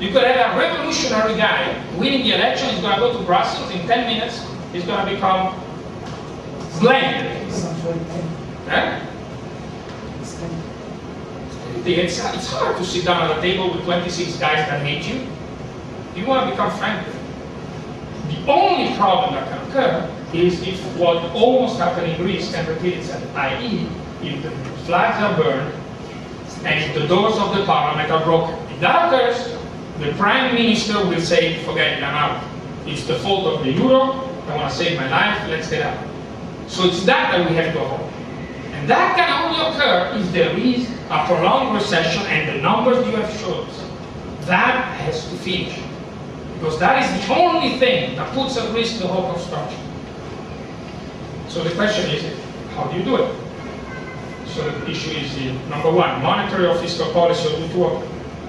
You could have a revolutionary guy winning the election, he's going to go to Brussels in 10 minutes, he's going to become splendid. It's hard to sit down at a table with 26 guys that hate you. You want to become friends. The only problem that can occur is if what almost happened in Greece can repeat itself, i.e., if the flags are burned and if the doors of the parliament are broken. If that occurs, the prime minister will say, forget it, I'm out. It's the fault of the euro, I want to save my life, let's get out. So it's that we have to avoid. And that can only occur if there is a prolonged recession and the numbers you have showed us. That has to finish. Because that is the only thing that puts at risk the whole construction. So the question is, how do you do it? So the issue is, number one, monetary or fiscal policy or two.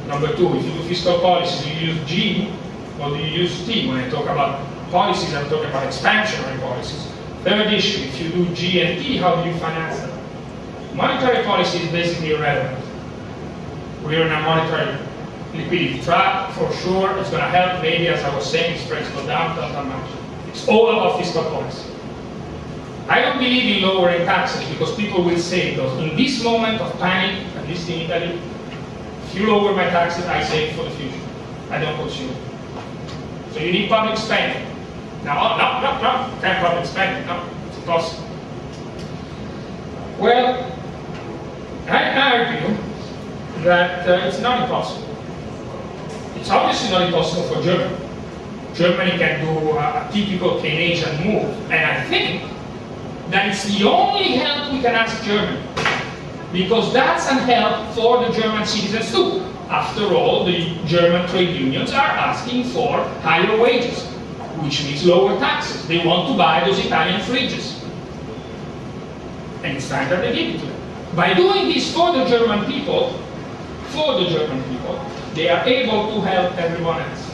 Number two, if you do fiscal policies, do you use G or do you use T? When I talk about policies, I'm talking about expansionary policies. Third issue, if you do G and T, how do you finance them? Monetary policy is basically irrelevant. We're in a monetary liquidity trap, for sure. It's going to help, maybe, as I was saying, spreads go down, not that much. It's all about fiscal policy. I don't believe in lowering taxes because people will say, in this moment of panic, at least in Italy, if you lower my taxes, I save for the future. I don't consume. So you need public spending. Now, no, can't public spending, no, it's impossible. Well, I argue that it's not impossible. It's obviously not impossible for Germany. Germany can do a typical Keynesian move, and I think that it's the only help we can ask Germany, because that's a help for the German citizens too. After all, the German trade unions are asking for higher wages, which means lower taxes. They want to buy those Italian fridges. And it's time that they give it to them. By doing this for the German people, they are able to help everyone else,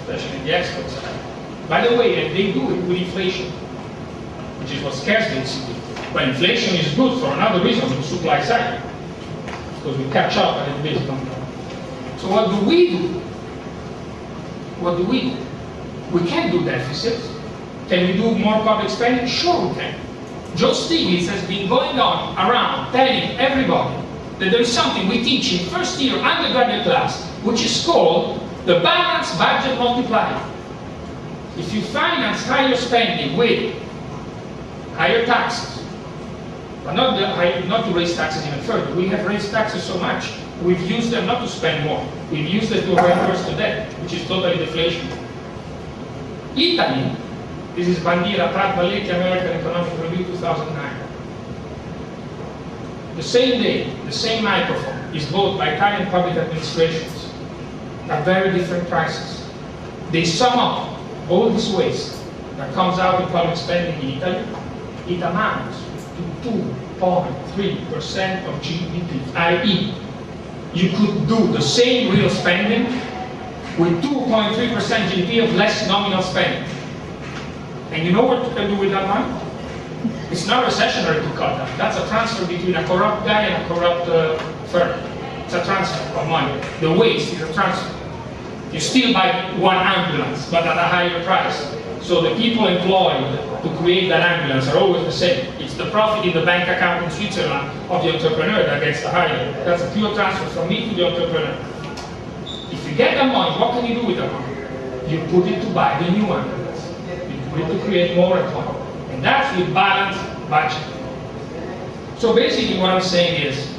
especially the export side. By the way, and they do it with inflation, which is what scares the ECB. But inflation is good for another reason, on the supply side, because we catch up a little bit. So what do we do? What do we do? We can't do deficits. Can we do more public spending? Sure we can. Joe Stiglitz has been going on around telling everybody that there is something we teach in first year undergraduate class, which is called the balanced budget multiplier. If you finance higher spending with higher taxes, but not to raise taxes even further. We have raised taxes so much, we've used them not to spend more. We've used them to reimburse the debt, which is totally deflation. Italy, this is Bandiera, Pratt Balletti, American Economic Review 2009. The same day, the same microphone is bought by Italian public administrations at very different prices. They sum up all this waste that comes out in public spending in Italy. It amounts to 2.3% of GDP, i.e., you could do the same real spending with 2.3% GDP of less nominal spending. And you know what you can do with that money? It's not recessionary to cut that. That's a transfer between a corrupt guy and a corrupt firm. It's a transfer of money. The waste is a transfer. You still buy one ambulance, but at a higher price. So the people employed to create that ambulance are always the same. It's the profit in the bank account in Switzerland of the entrepreneur that gets the higher. That's a pure transfer from me to the entrepreneur. If you get that money, what can you do with that money? You put it to buy the new ambulance. You put it to create more employment. And that's with balanced budget. So basically what I'm saying is,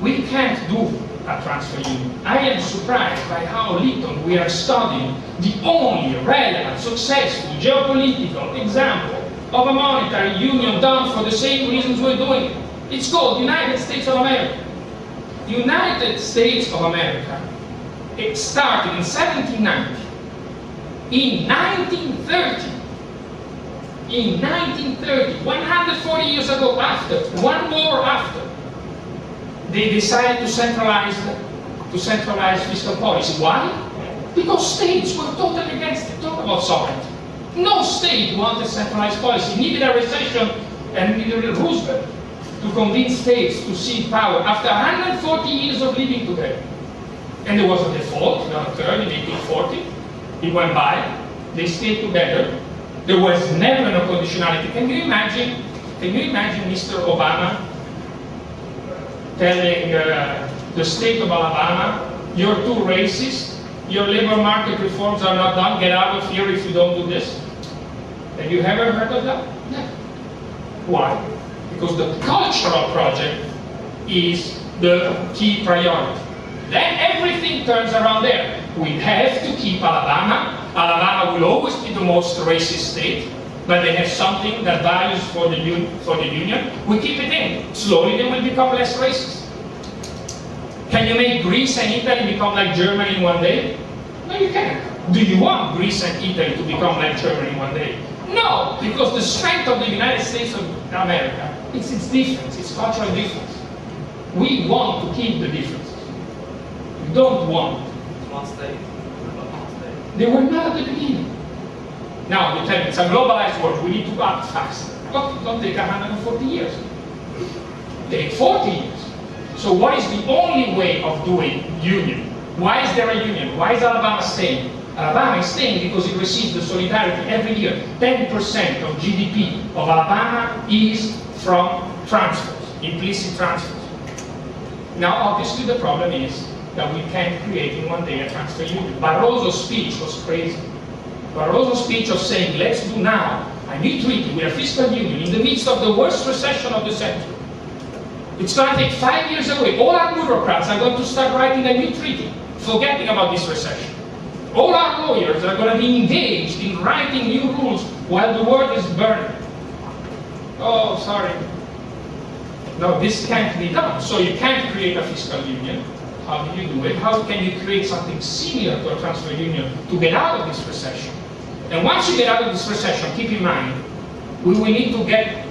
we can't do a transfer union. I am surprised by how little we are studying the only relevant, successful, geopolitical example of a monetary union done for the same reasons we're doing it. It's called United States of America. The United States of America, it started in 1790. In 1930, 140 years ago, one war after, they decided to centralize fiscal policy. Why? Because states were totally against it. Talk about sovereignty. No state wanted centralized policy. Needed a recession and needed Roosevelt to convince states to cede power after 140 years of living together. And there was a default that occurred in 1840. It went by. They stayed together. There was never no conditionality. Can you imagine Mr. Obama telling the state of Alabama, you're too racist, your labor market reforms are not done, get out of here if you don't do this. Have you ever heard of that? No. Why? Because the cultural project is the key priority. Then everything turns around there. We have to keep Alabama. Alabama will always be the most racist state, but they have something that values for the union. We keep it in. Slowly they will become less racist. Can you make Greece and Italy become like Germany in one day? No, you can't. Do you want Greece and Italy to become like Germany in one day? No, because the strength of the United States of America, it's its difference, its cultural difference. We want to keep the differences. We don't want. One state. They were not at the beginning. Now you tell me it's a globalized world, we need to act fast. Okay, don't take 140 years. Take 40 years. So what is the only way of doing union? Why is there a union? Why is Alabama staying? Alabama is staying because it receives the solidarity every year. 10% of GDP of Alabama is from transfers, implicit transfers. Now obviously the problem is that we can't create in one day a transfer union. Barroso's speech was crazy. Barroso's speech of saying, let's do now a new treaty with a fiscal union in the midst of the worst recession of the century. It's going to take 5 years away. All our bureaucrats are going to start writing a new treaty, forgetting about this recession. All our lawyers are going to be engaged in writing new rules while the world is burning. Oh, sorry. No, this can't be done. So you can't create a fiscal union. How do you do it? How can you create something similar to a transfer union to get out of this recession? And once you get out of this recession, keep in mind, we will need to get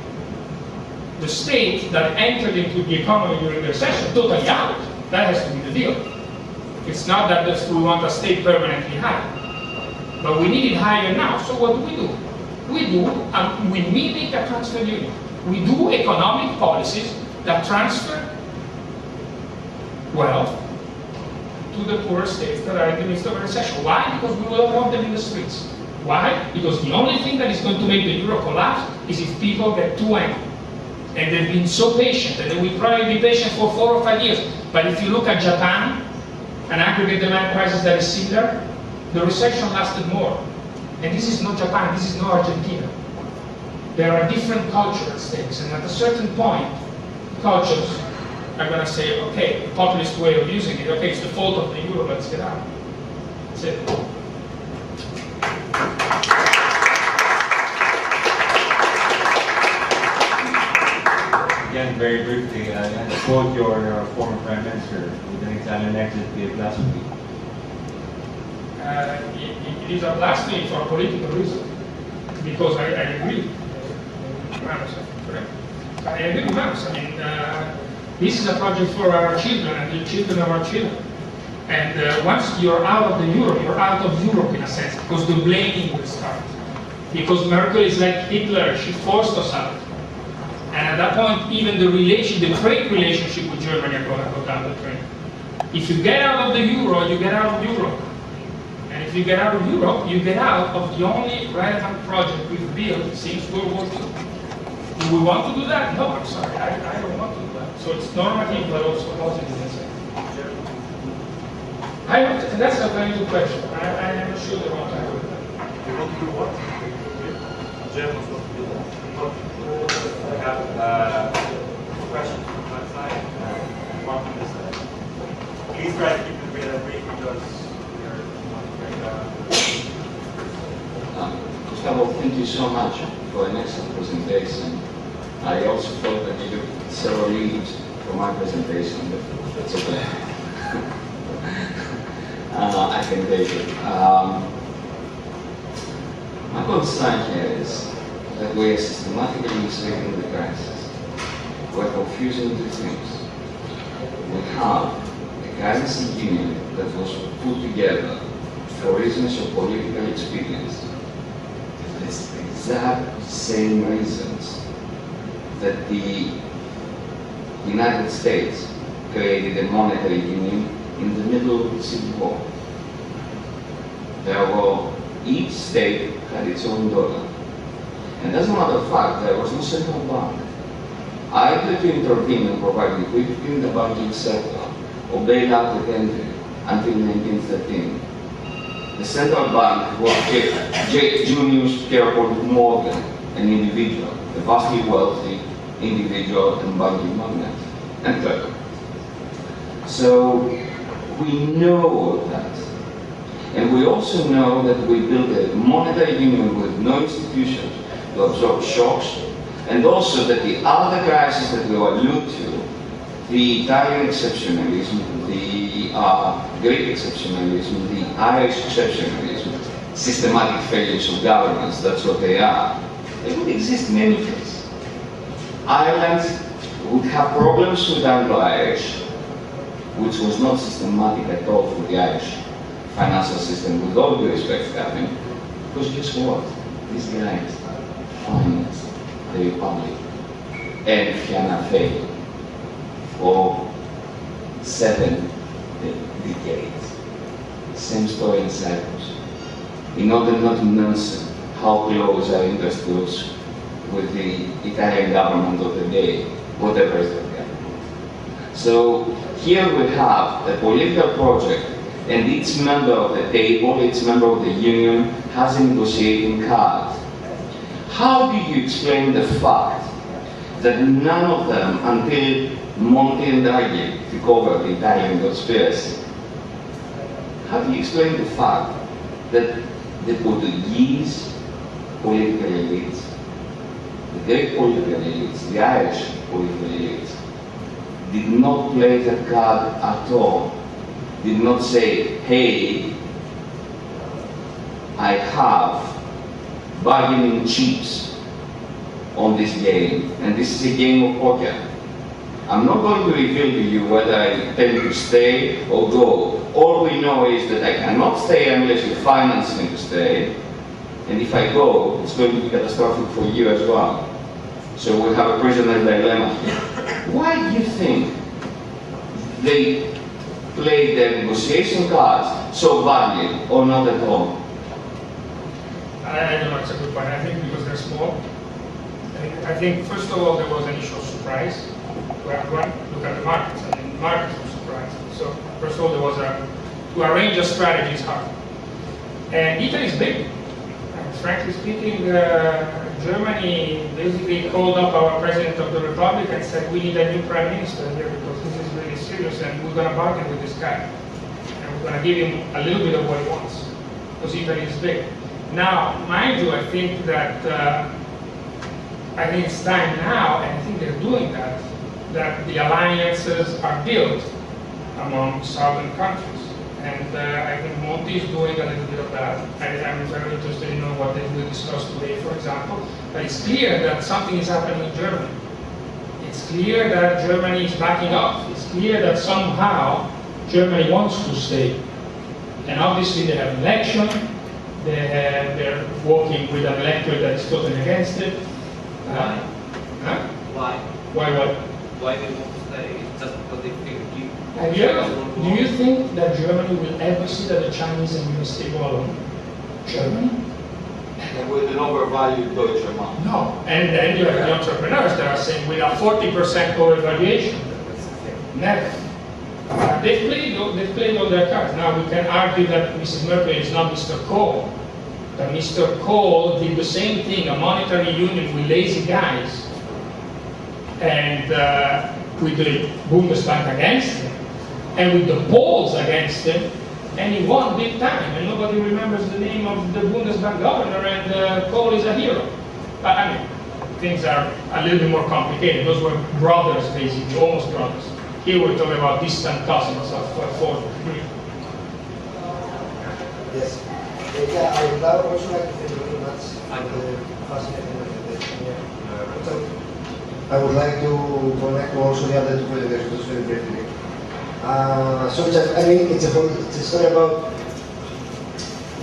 the state that entered into the economy during the recession totally out. That has to be the deal. It's not that we want a state permanently high, but we need it higher now. So what do? We mimic a transfer union. We do economic policies that transfer wealth to the poorer states that are in the midst of a recession. Why? Because we will want them in the streets. Why? Because the only thing that is going to make the euro collapse is if people get too angry. And they've been so patient, and they will probably be patient for 4 or 5 years. But if you look at Japan, an aggregate demand crisis that is similar, the recession lasted more. And this is not Japan, this is not Argentina. There are different cultural stakes, and at a certain point, cultures are going to say, okay, the populist way of using it, okay, it's the fault of the euro, let's get out. That's it. Again, very briefly, and to quote your former Prime Minister, with an Italian exit be a blasphemy. It is a blasphemy for a political reason, because I agree. Correct. I agree with Max. I mean, this is a project for our children and the children of our children. And once you're out of the euro, you're out of Europe in a sense, because the blaming will start. Because Merkel is like Hitler, she forced us out. And at that point, even the trade relationship with Germany are going to go down the drain. If you get out of the euro, you get out of Europe. And if you get out of Europe, you get out of the only relevant project we've built since World War II. Do we want to do that? No, I'm sorry, I don't want to do that. So it's normative, but also positive in a sense. And that's a very good question. I'm not sure they want to do that. You want to do what? Germans want to do that. I have questions from my side, one from this side. Please try to keep it really brief because we're Gustavo, thank you so much for an excellent presentation. I also thought that you took several leads from my presentation, but that's okay. I can take it. My concern here is that we are systematically misleading the crisis. We're confusing two things. We have a currency union that was put together for reasons of political experience. It's the exact same reasons that the United States created a monetary union in the middle of the Civil War. Each state had its own dollar. And as a matter of fact, there was no central bank either to intervene and provide liquidity in the banking sector or bailout the country until 1913. The central bank was Junius careful more than an individual, a vastly wealthy individual and banking magnate and clever. So we know all that. And we also know that we built a monetary union with no institutions to absorb shocks, and also that the other crises that we allude to, the Italian exceptionalism, the Greek exceptionalism, the Irish exceptionalism, systematic failures of governments, that's what they are. They would exist in any case. Ireland would have problems with Anglo-Irish, which was not systematic at all for the Irish financial system, with all due respect, Gavin, because guess what? These guys financed the Republic and Fianna Fáil for 7 decades. Same story in Cyprus. In order not to mention how close our interest was with the Italian government of the day, whatever is the government. So here we have a political project, and each member of the table, each member of the union has a negotiating card. How do you explain the fact that none of them, until Monti and Draghi took over the Italian conspiracy, how do you explain the fact that the Portuguese political elites, the Greek political elites, the Irish political elites, did not play that card at all, did not say, hey, I have bargaining chips on this game, and this is a game of poker. I'm not going to reveal to you whether I intend to stay or go. All we know is that I cannot stay unless you finance me to stay, and if I go, it's going to be catastrophic for you as well. So we have a prisoner dilemma here. Why do you think they played their negotiation cards so badly, or not at all? I don't know, it's a good point. I think because they're small. I think, first of all, there was an issue of surprise to everyone. Look at the markets. I mean, the markets were surprised. So, first of all, there was to arrange a strategy is hard. And Italy is big. And frankly speaking, Germany basically called up our President of the Republic and said, we need a new Prime Minister here because this is really serious and we're going to bargain with this guy. And we're going to give him a little bit of what he wants. Because Italy is big. Now, mind you, I think that it's time now, and I think they're doing that, that the alliances are built among southern countries. And I think Monti is doing a little bit of that. I'm very interested in what they will discuss today, for example. But it's clear that something is happening in Germany. It's clear that Germany is backing up. It's clear that somehow Germany wants to stay. And obviously they have an election. They're working with an electorate that is totally against it. Why? Huh? Why? Why what? Why they want to stay? Just because they think you... Do you think that Germany will ever see that the Chinese are going to stay alone? Germany? And with an overvalued Deutsche Mark. No. And then you have the entrepreneurs that are saying with a 40% overvaluation. Never. They've played all their cards. Now we can argue that Mrs. Merkel is not Mr. Kohl. That Mr. Kohl did the same thing, a monetary union with lazy guys, and with the Bundesbank against him, and with the Poles against him, and he won big time, and nobody remembers the name of the Bundesbank governor, and Kohl is a hero. But I mean, things are a little bit more complicated. Those were brothers, basically, almost brothers. Here we're talking about distant cousins of four. Yes. Yeah, I would also like to thank you very much for the fascinating presentation. I would like to connect also the other two presentations very briefly. So it's a story about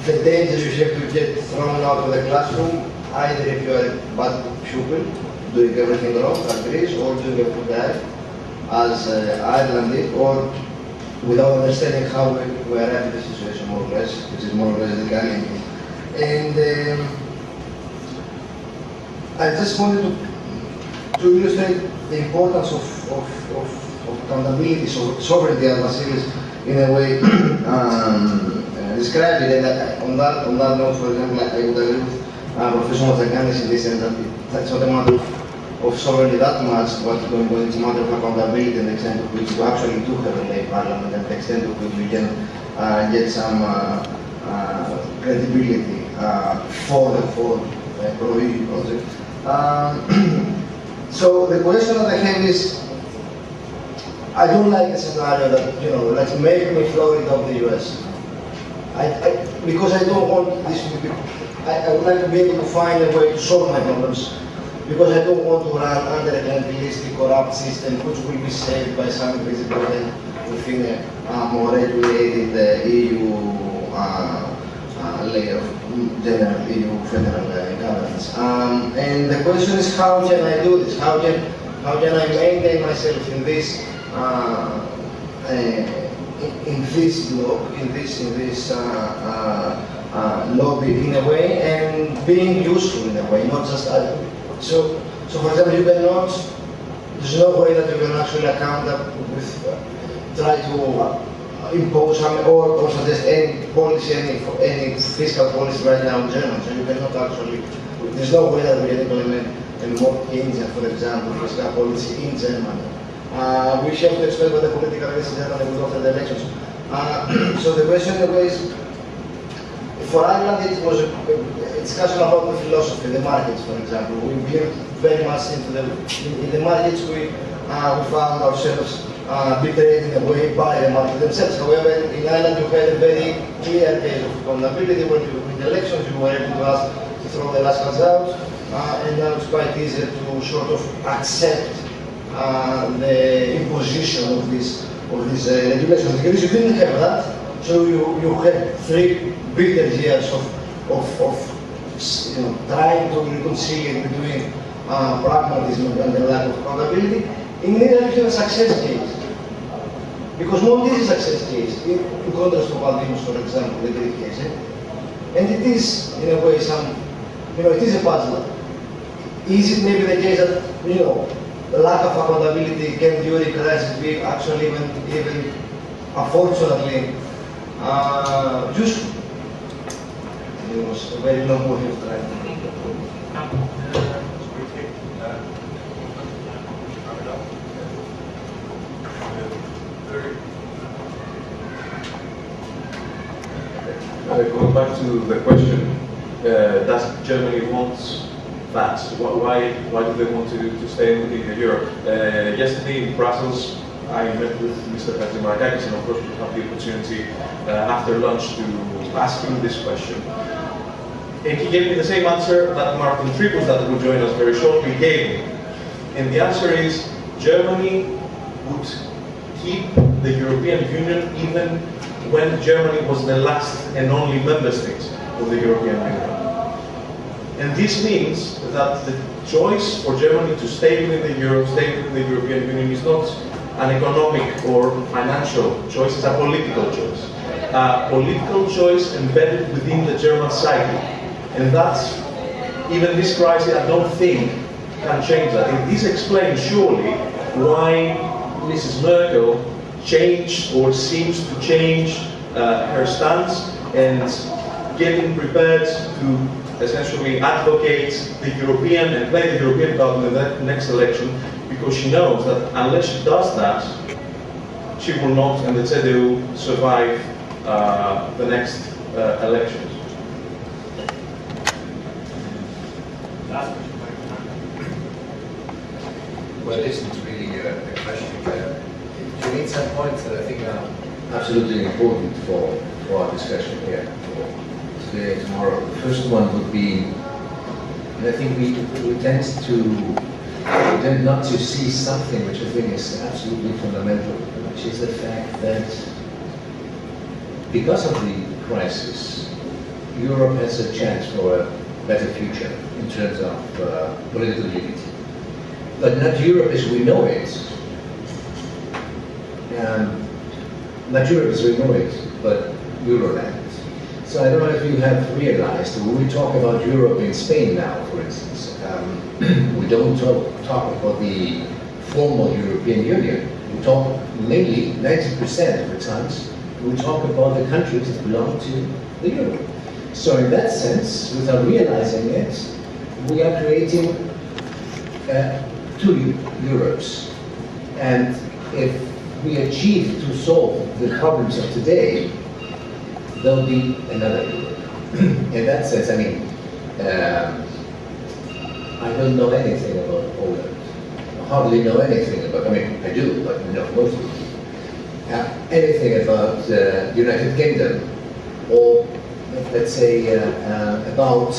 the dangers you have to get thrown out of the classroom, either if you are a bad pupil, doing everything wrong, as Greece, or doing a good guy, as Ireland did, or without understanding how we arrived at the situation, more or less, which is more or less the Ghanaian. And I just wanted to illustrate the importance of accountability, sovereignty, as Vasilis in a way described it. And on that note, for example, I would agree with Professor Matsakanis in this sense that it's not a matter of sovereignty that much, but it's a matter of accountability and the extent to which you actually do have a lay parliament and the extent to which we can get some credibility for the Pro-EU project. So the question that I have is, I don't like the scenario that, let's make me Florida of the US. Because I don't want this to be, I would like to be able to find a way to solve my problems, because I don't want to run under a clientelistic, corrupt system which will be saved by some invisible hand within a more regulated EU layer of general EU federal governance. And the question is, how can I do this? How can I maintain myself in this block, in this lobby in a way, and being useful in a way, not just so for example, you cannot. There's no way that you can actually account up with try to impose or suggest any policy, any fiscal policy right now in Germany. So you cannot actually. There's no way that we can implement a more Keynesian, for example, fiscal policy in Germany. We have to expect what the political risk in Germany will after the elections. So the question is, for Ireland, it was a discussion about the philosophy, the markets, for example. We built very much into the markets. We found ourselves betrayed in a way by the market themselves. However, in Ireland, you had a very clear case of accountability. When you win the elections, you were able to ask to throw the rascals out, and now it's quite easy to sort of accept the imposition of these regulations. In Greece, you didn't have that, so you had 3 bitter years of trying to reconcile between pragmatism and the lack of accountability. In Italy, you have a success case, because Monti is a success case in contrast to Valdimus, for example, the Greek case, and it is in a way it is a puzzle. Is it maybe the case that the lack of accountability can during crisis be actually even unfortunately useful? It was a very long way of trying to make that point. Going back to the question, does Germany want that? Why do they want to stay in Europe? Yesterday in Brussels, I met with Mr. Hatzimarkakis, and of course we have the opportunity after lunch to ask him this question. And he gave me the same answer that Martin Tripos, that will join us very shortly, gave me. And the answer is, Germany would keep the European Union even when Germany was the last and only member state of the European Union. And this means that the choice for Germany to stay within the Euro, stay within the European Union is not an economic or financial choice, it's a political choice. A political choice embedded within the German psyche. And that's, even this crisis, I don't think, can change that. And this explains surely why Mrs. Merkel changed or seems to change her stance and getting prepared to essentially advocate the European and play the European card in the next election, because she knows that unless she does that, she will not, and the CDU, survive the next elections. Well, it isn't really a question. Do you need some points that I think are absolutely important for our discussion here, for today and tomorrow? The first one would be, and I think we tend not to see something which I think is absolutely fundamental, which is the fact that because of the crisis, Europe has a chance for a better future in terms of political unity. But not Europe as we know it. Not Europe as we know it, but Euroland. So I don't know if you have realized, when we talk about Europe in Spain now, for instance, we don't talk about the formal European Union. We talk mainly, 90% of the times, we talk about the countries that belong to the Euro. So in that sense, without realizing it, we are creating two Europes. And if we achieve to solve the problems of today, there'll be another Europe. In that sense, I mean, I don't know anything about Poland. I hardly know anything about, I mean, I do, but not most of it. Anything about the United Kingdom, or let's say about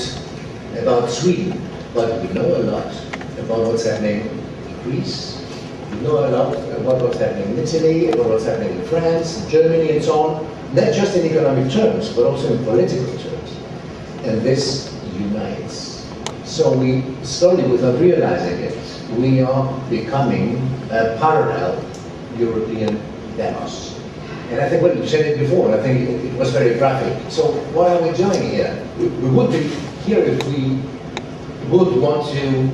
Sweden, but we know a lot about what's happening in Greece. We know a lot about what's happening in Italy, about what's happening in France, Germany, and so on. Not just in economic terms, but also in political terms. And this unites. So we slowly, without realizing it, we are becoming a parallel European demos. And I think what you said it before, I think it was very graphic. So what are we doing here? We would be here if we would want to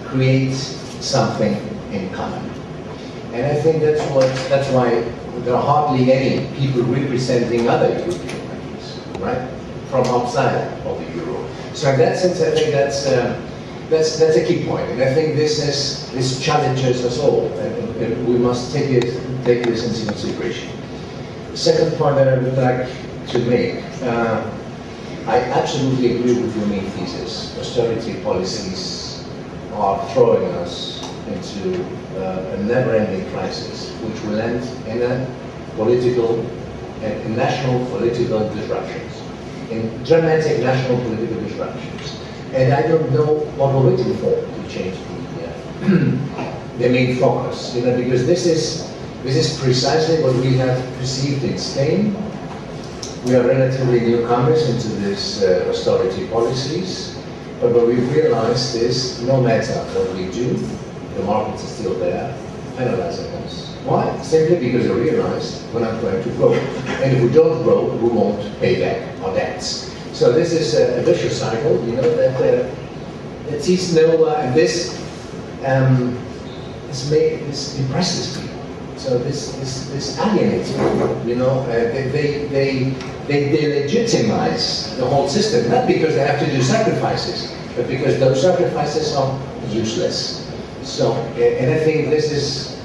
create something in common. And I think that's why there are hardly any people representing other European countries, right? From outside of the Euro. So in that sense, I think that's a key point. And I think this challenges us all, and we must take this into consideration. Second point that I would like to make, I absolutely agree with your main thesis. Austerity policies are throwing us into a never-ending crisis, which will end in a national political disruptions, in dramatic national political disruptions. And I don't know what we're waiting for to change the main focus, because this is precisely what we have perceived in Spain. We are relatively newcomers into these austerity policies, but what we've realized is no matter what we do, the markets are still there, penalizing us. Why? Simply because we realize we're not going to grow. And if we don't grow, we won't pay back our debts. So this is a vicious cycle, that sees no, and this depresses people. So this alienates people, they delegitimize the whole system, not because they have to do sacrifices, but because those sacrifices are useless. So, and I think this is,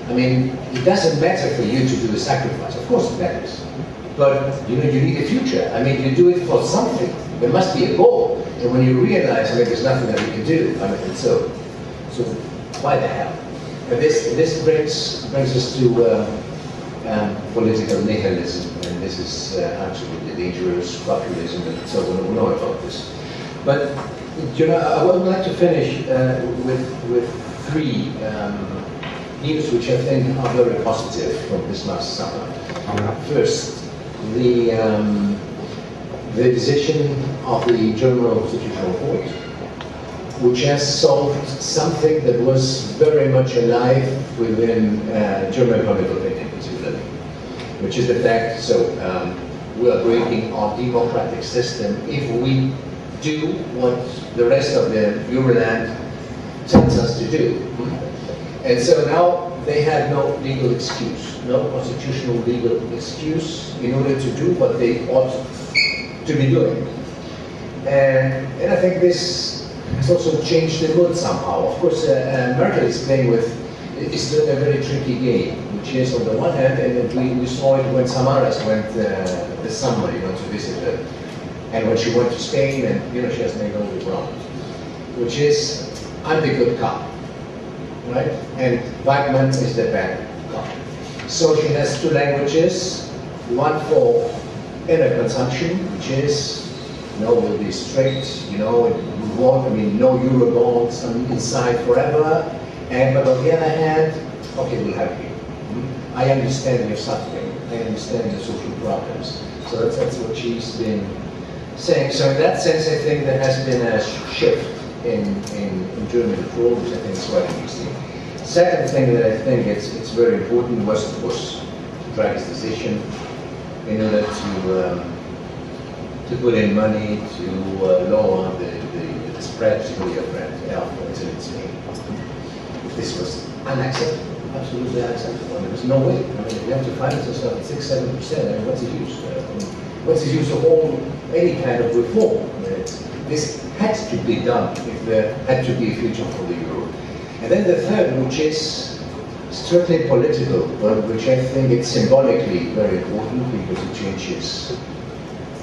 it doesn't matter for you to do a sacrifice. Of course it matters. But, you need a future. You do it for something. There must be a goal. And when you realize, there's nothing that you can do, so why the hell? And this brings us to political nihilism, and this is absolutely dangerous, populism, and so on. We know about this. But I would like to finish with three news which I think are very positive from this last summer. First, the decision of the German Constitutional Court, which has solved something that was very much alive within German public opinion, particularly, which is the fact, we are breaking our democratic system if we do what the rest of the Euroland tells us to do. And so now they have no legal excuse, no constitutional legal excuse in order to do what they ought to be doing. And I think this has also changed the mood somehow. Of course, Merkel is playing with, it's still a very tricky game, which is on the one hand, and we saw it when Samaras went this summer, to visit her. And when she went to Spain, and she has made all the ground, which is, I'm the good cop, right? And Weidmann is the bad cop. So she has two languages, one for inner consumption, which is, we'll be strict, no Eurobonds inside forever, but on the other hand, okay, we'll help you. I understand your suffering, I understand your social problems. So that's what she's been saying. So in that sense, I think there has been a shift in German approach, which I think is quite interesting. Second thing that I think it's very important was, of course, Draghi's decision in order to put in money to lower the spread, particularly of Italy and Spain. This was unacceptable. absolutely unacceptable. There's no way. I mean, we have to finance ourselves at 6-7%. I mean, what's the use? What's the use of any kind of reform? I mean, this had to be done if there had to be a future for the euro. And then the third, which is strictly political, but which I think it's symbolically very important because it changes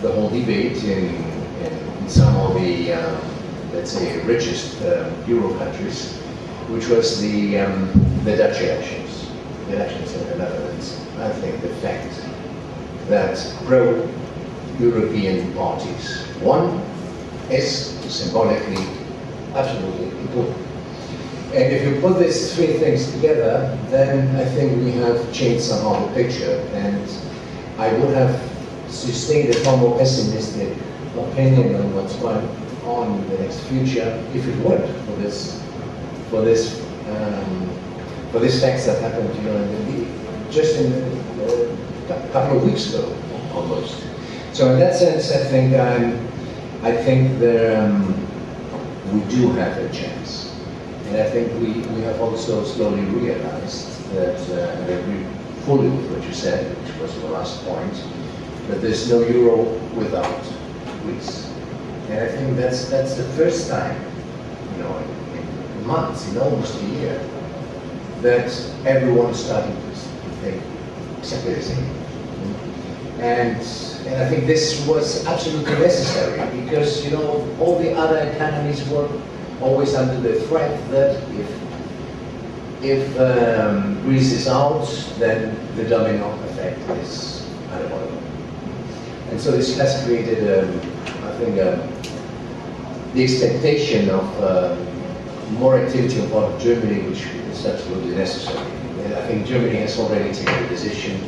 the whole debate in some of the, let's say, richest euro countries, which was the Dutch elections. The elections in the Netherlands. I think the fact that pro-European parties won is symbolically absolutely important. And if you put these three things together, then I think we have changed somehow the picture. And I would have sustained a far more pessimistic opinion on what's going on in the next future if it weren't for these facts that happened, you know, just in a couple of weeks ago, almost. So in that sense, I think we do have a chance. And I think we have also slowly realized that, and I agree fully with what you said, which was the last point, that there's no euro without Greece. And I think that's the first time, you know, in months, in almost a year, that everyone is starting to think exactly the same. And I think this was absolutely necessary because, you know, all the other economies were always under the threat that if Greece is out, then the domino effect is unavoidable. And so this has created, I think, the expectation of more activity on part of Germany, which is absolutely necessary. And I think Germany has already taken a decision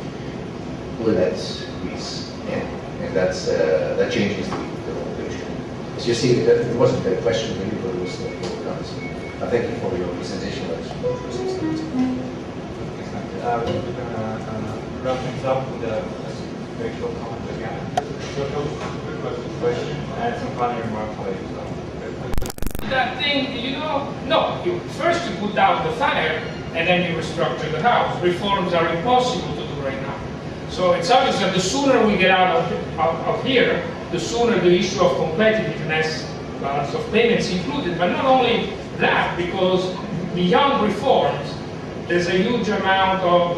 to let Greece in, and that changes the whole picture. As you see, it wasn't a question really, but it was a answer. I thank you for your presentation. Wrap things up with a very short comment again. Short question and some final remarks later. That thing, you know, no, first you put out the fire and then you restructure the house. Reforms are impossible to do right now. So it's obvious that the sooner we get out of here, the sooner the issue of competitiveness, balance of payments included, but not only that, because beyond reforms, there's a huge amount of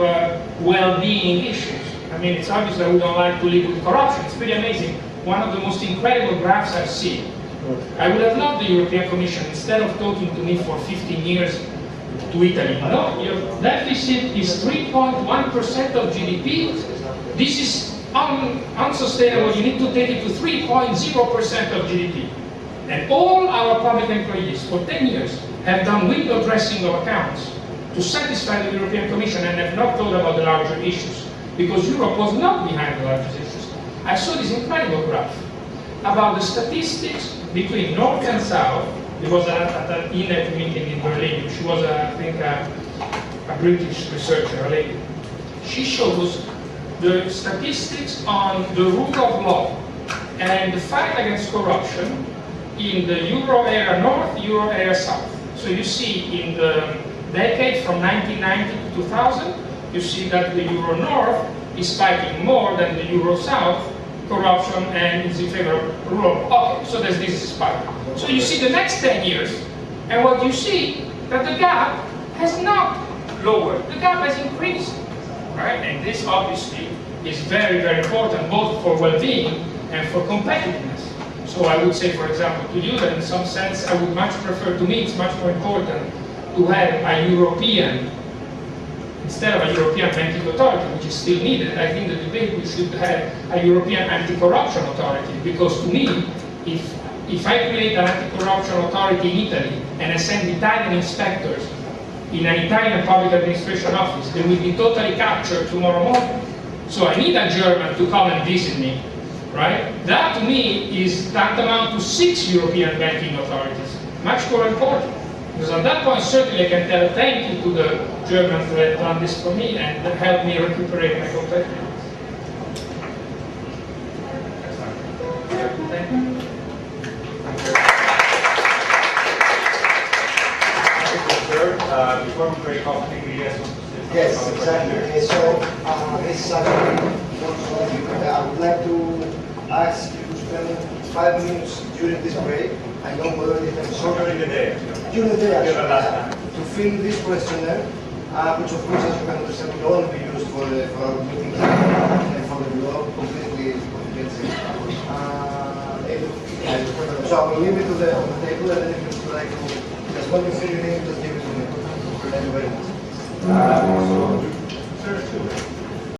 well-being issues. I mean, it's obvious that we don't like to live with corruption. It's pretty amazing. One of the most incredible graphs I've seen. I would have loved the European Commission, instead of talking to me for 15 years to Italy. No, your deficit is 3.1% of GDP. This is unsustainable. You need to take it to 3.0% of GDP. And all our public employees for 10 years have done window dressing of accounts to satisfy the European Commission and have not thought about the larger issues, because Europe was not behind the largest issues. I saw this incredible graph about the statistics between North and South. There was at an INET meeting in Berlin. She was, I think, a British researcher, a lady. She shows the statistics on the rule of law and the fight against corruption in the Euro area North, Euro area South. So you see in the decade from 1990 to 2000, you see that the Euro North is fighting more than the Euro South corruption and is in favor of rule of law. Okay, so there's this spike. So you see the next 10 years, and what you see, that the gap has not lowered, the gap has increased, right? And this obviously is very, very important, both for well-being and for competitiveness. So I would say, for example, to you that in some sense, I would much prefer, to me it's much more important to have a European, instead of a European banking authority, which is still needed. I think the debate we should have a European anti-corruption authority, because to me, if I create an anti-corruption authority in Italy and I send Italian inspectors in an Italian public administration office, they will be totally captured tomorrow morning. So I need a German to come and visit me, right? That to me is tantamount to 6 European banking authorities, much more important. Because at that point, certainly I can tell thank you to the Germans that have done this for me and that helped me recuperate my competitiveness. Thank you. Before we break off, I think we have some Yes, exactly. So this is actually I would like to ask you to spend 5 minutes during this break. I know we already have short During the day. During the day, actually, to fill this questionnaire, which of course, as you can understand, will only be used for our meetings and for the blog, completely confidential. So I will leave it on the table, and then if you would like to, just when you feel you need, just give it to me. Thank you very much.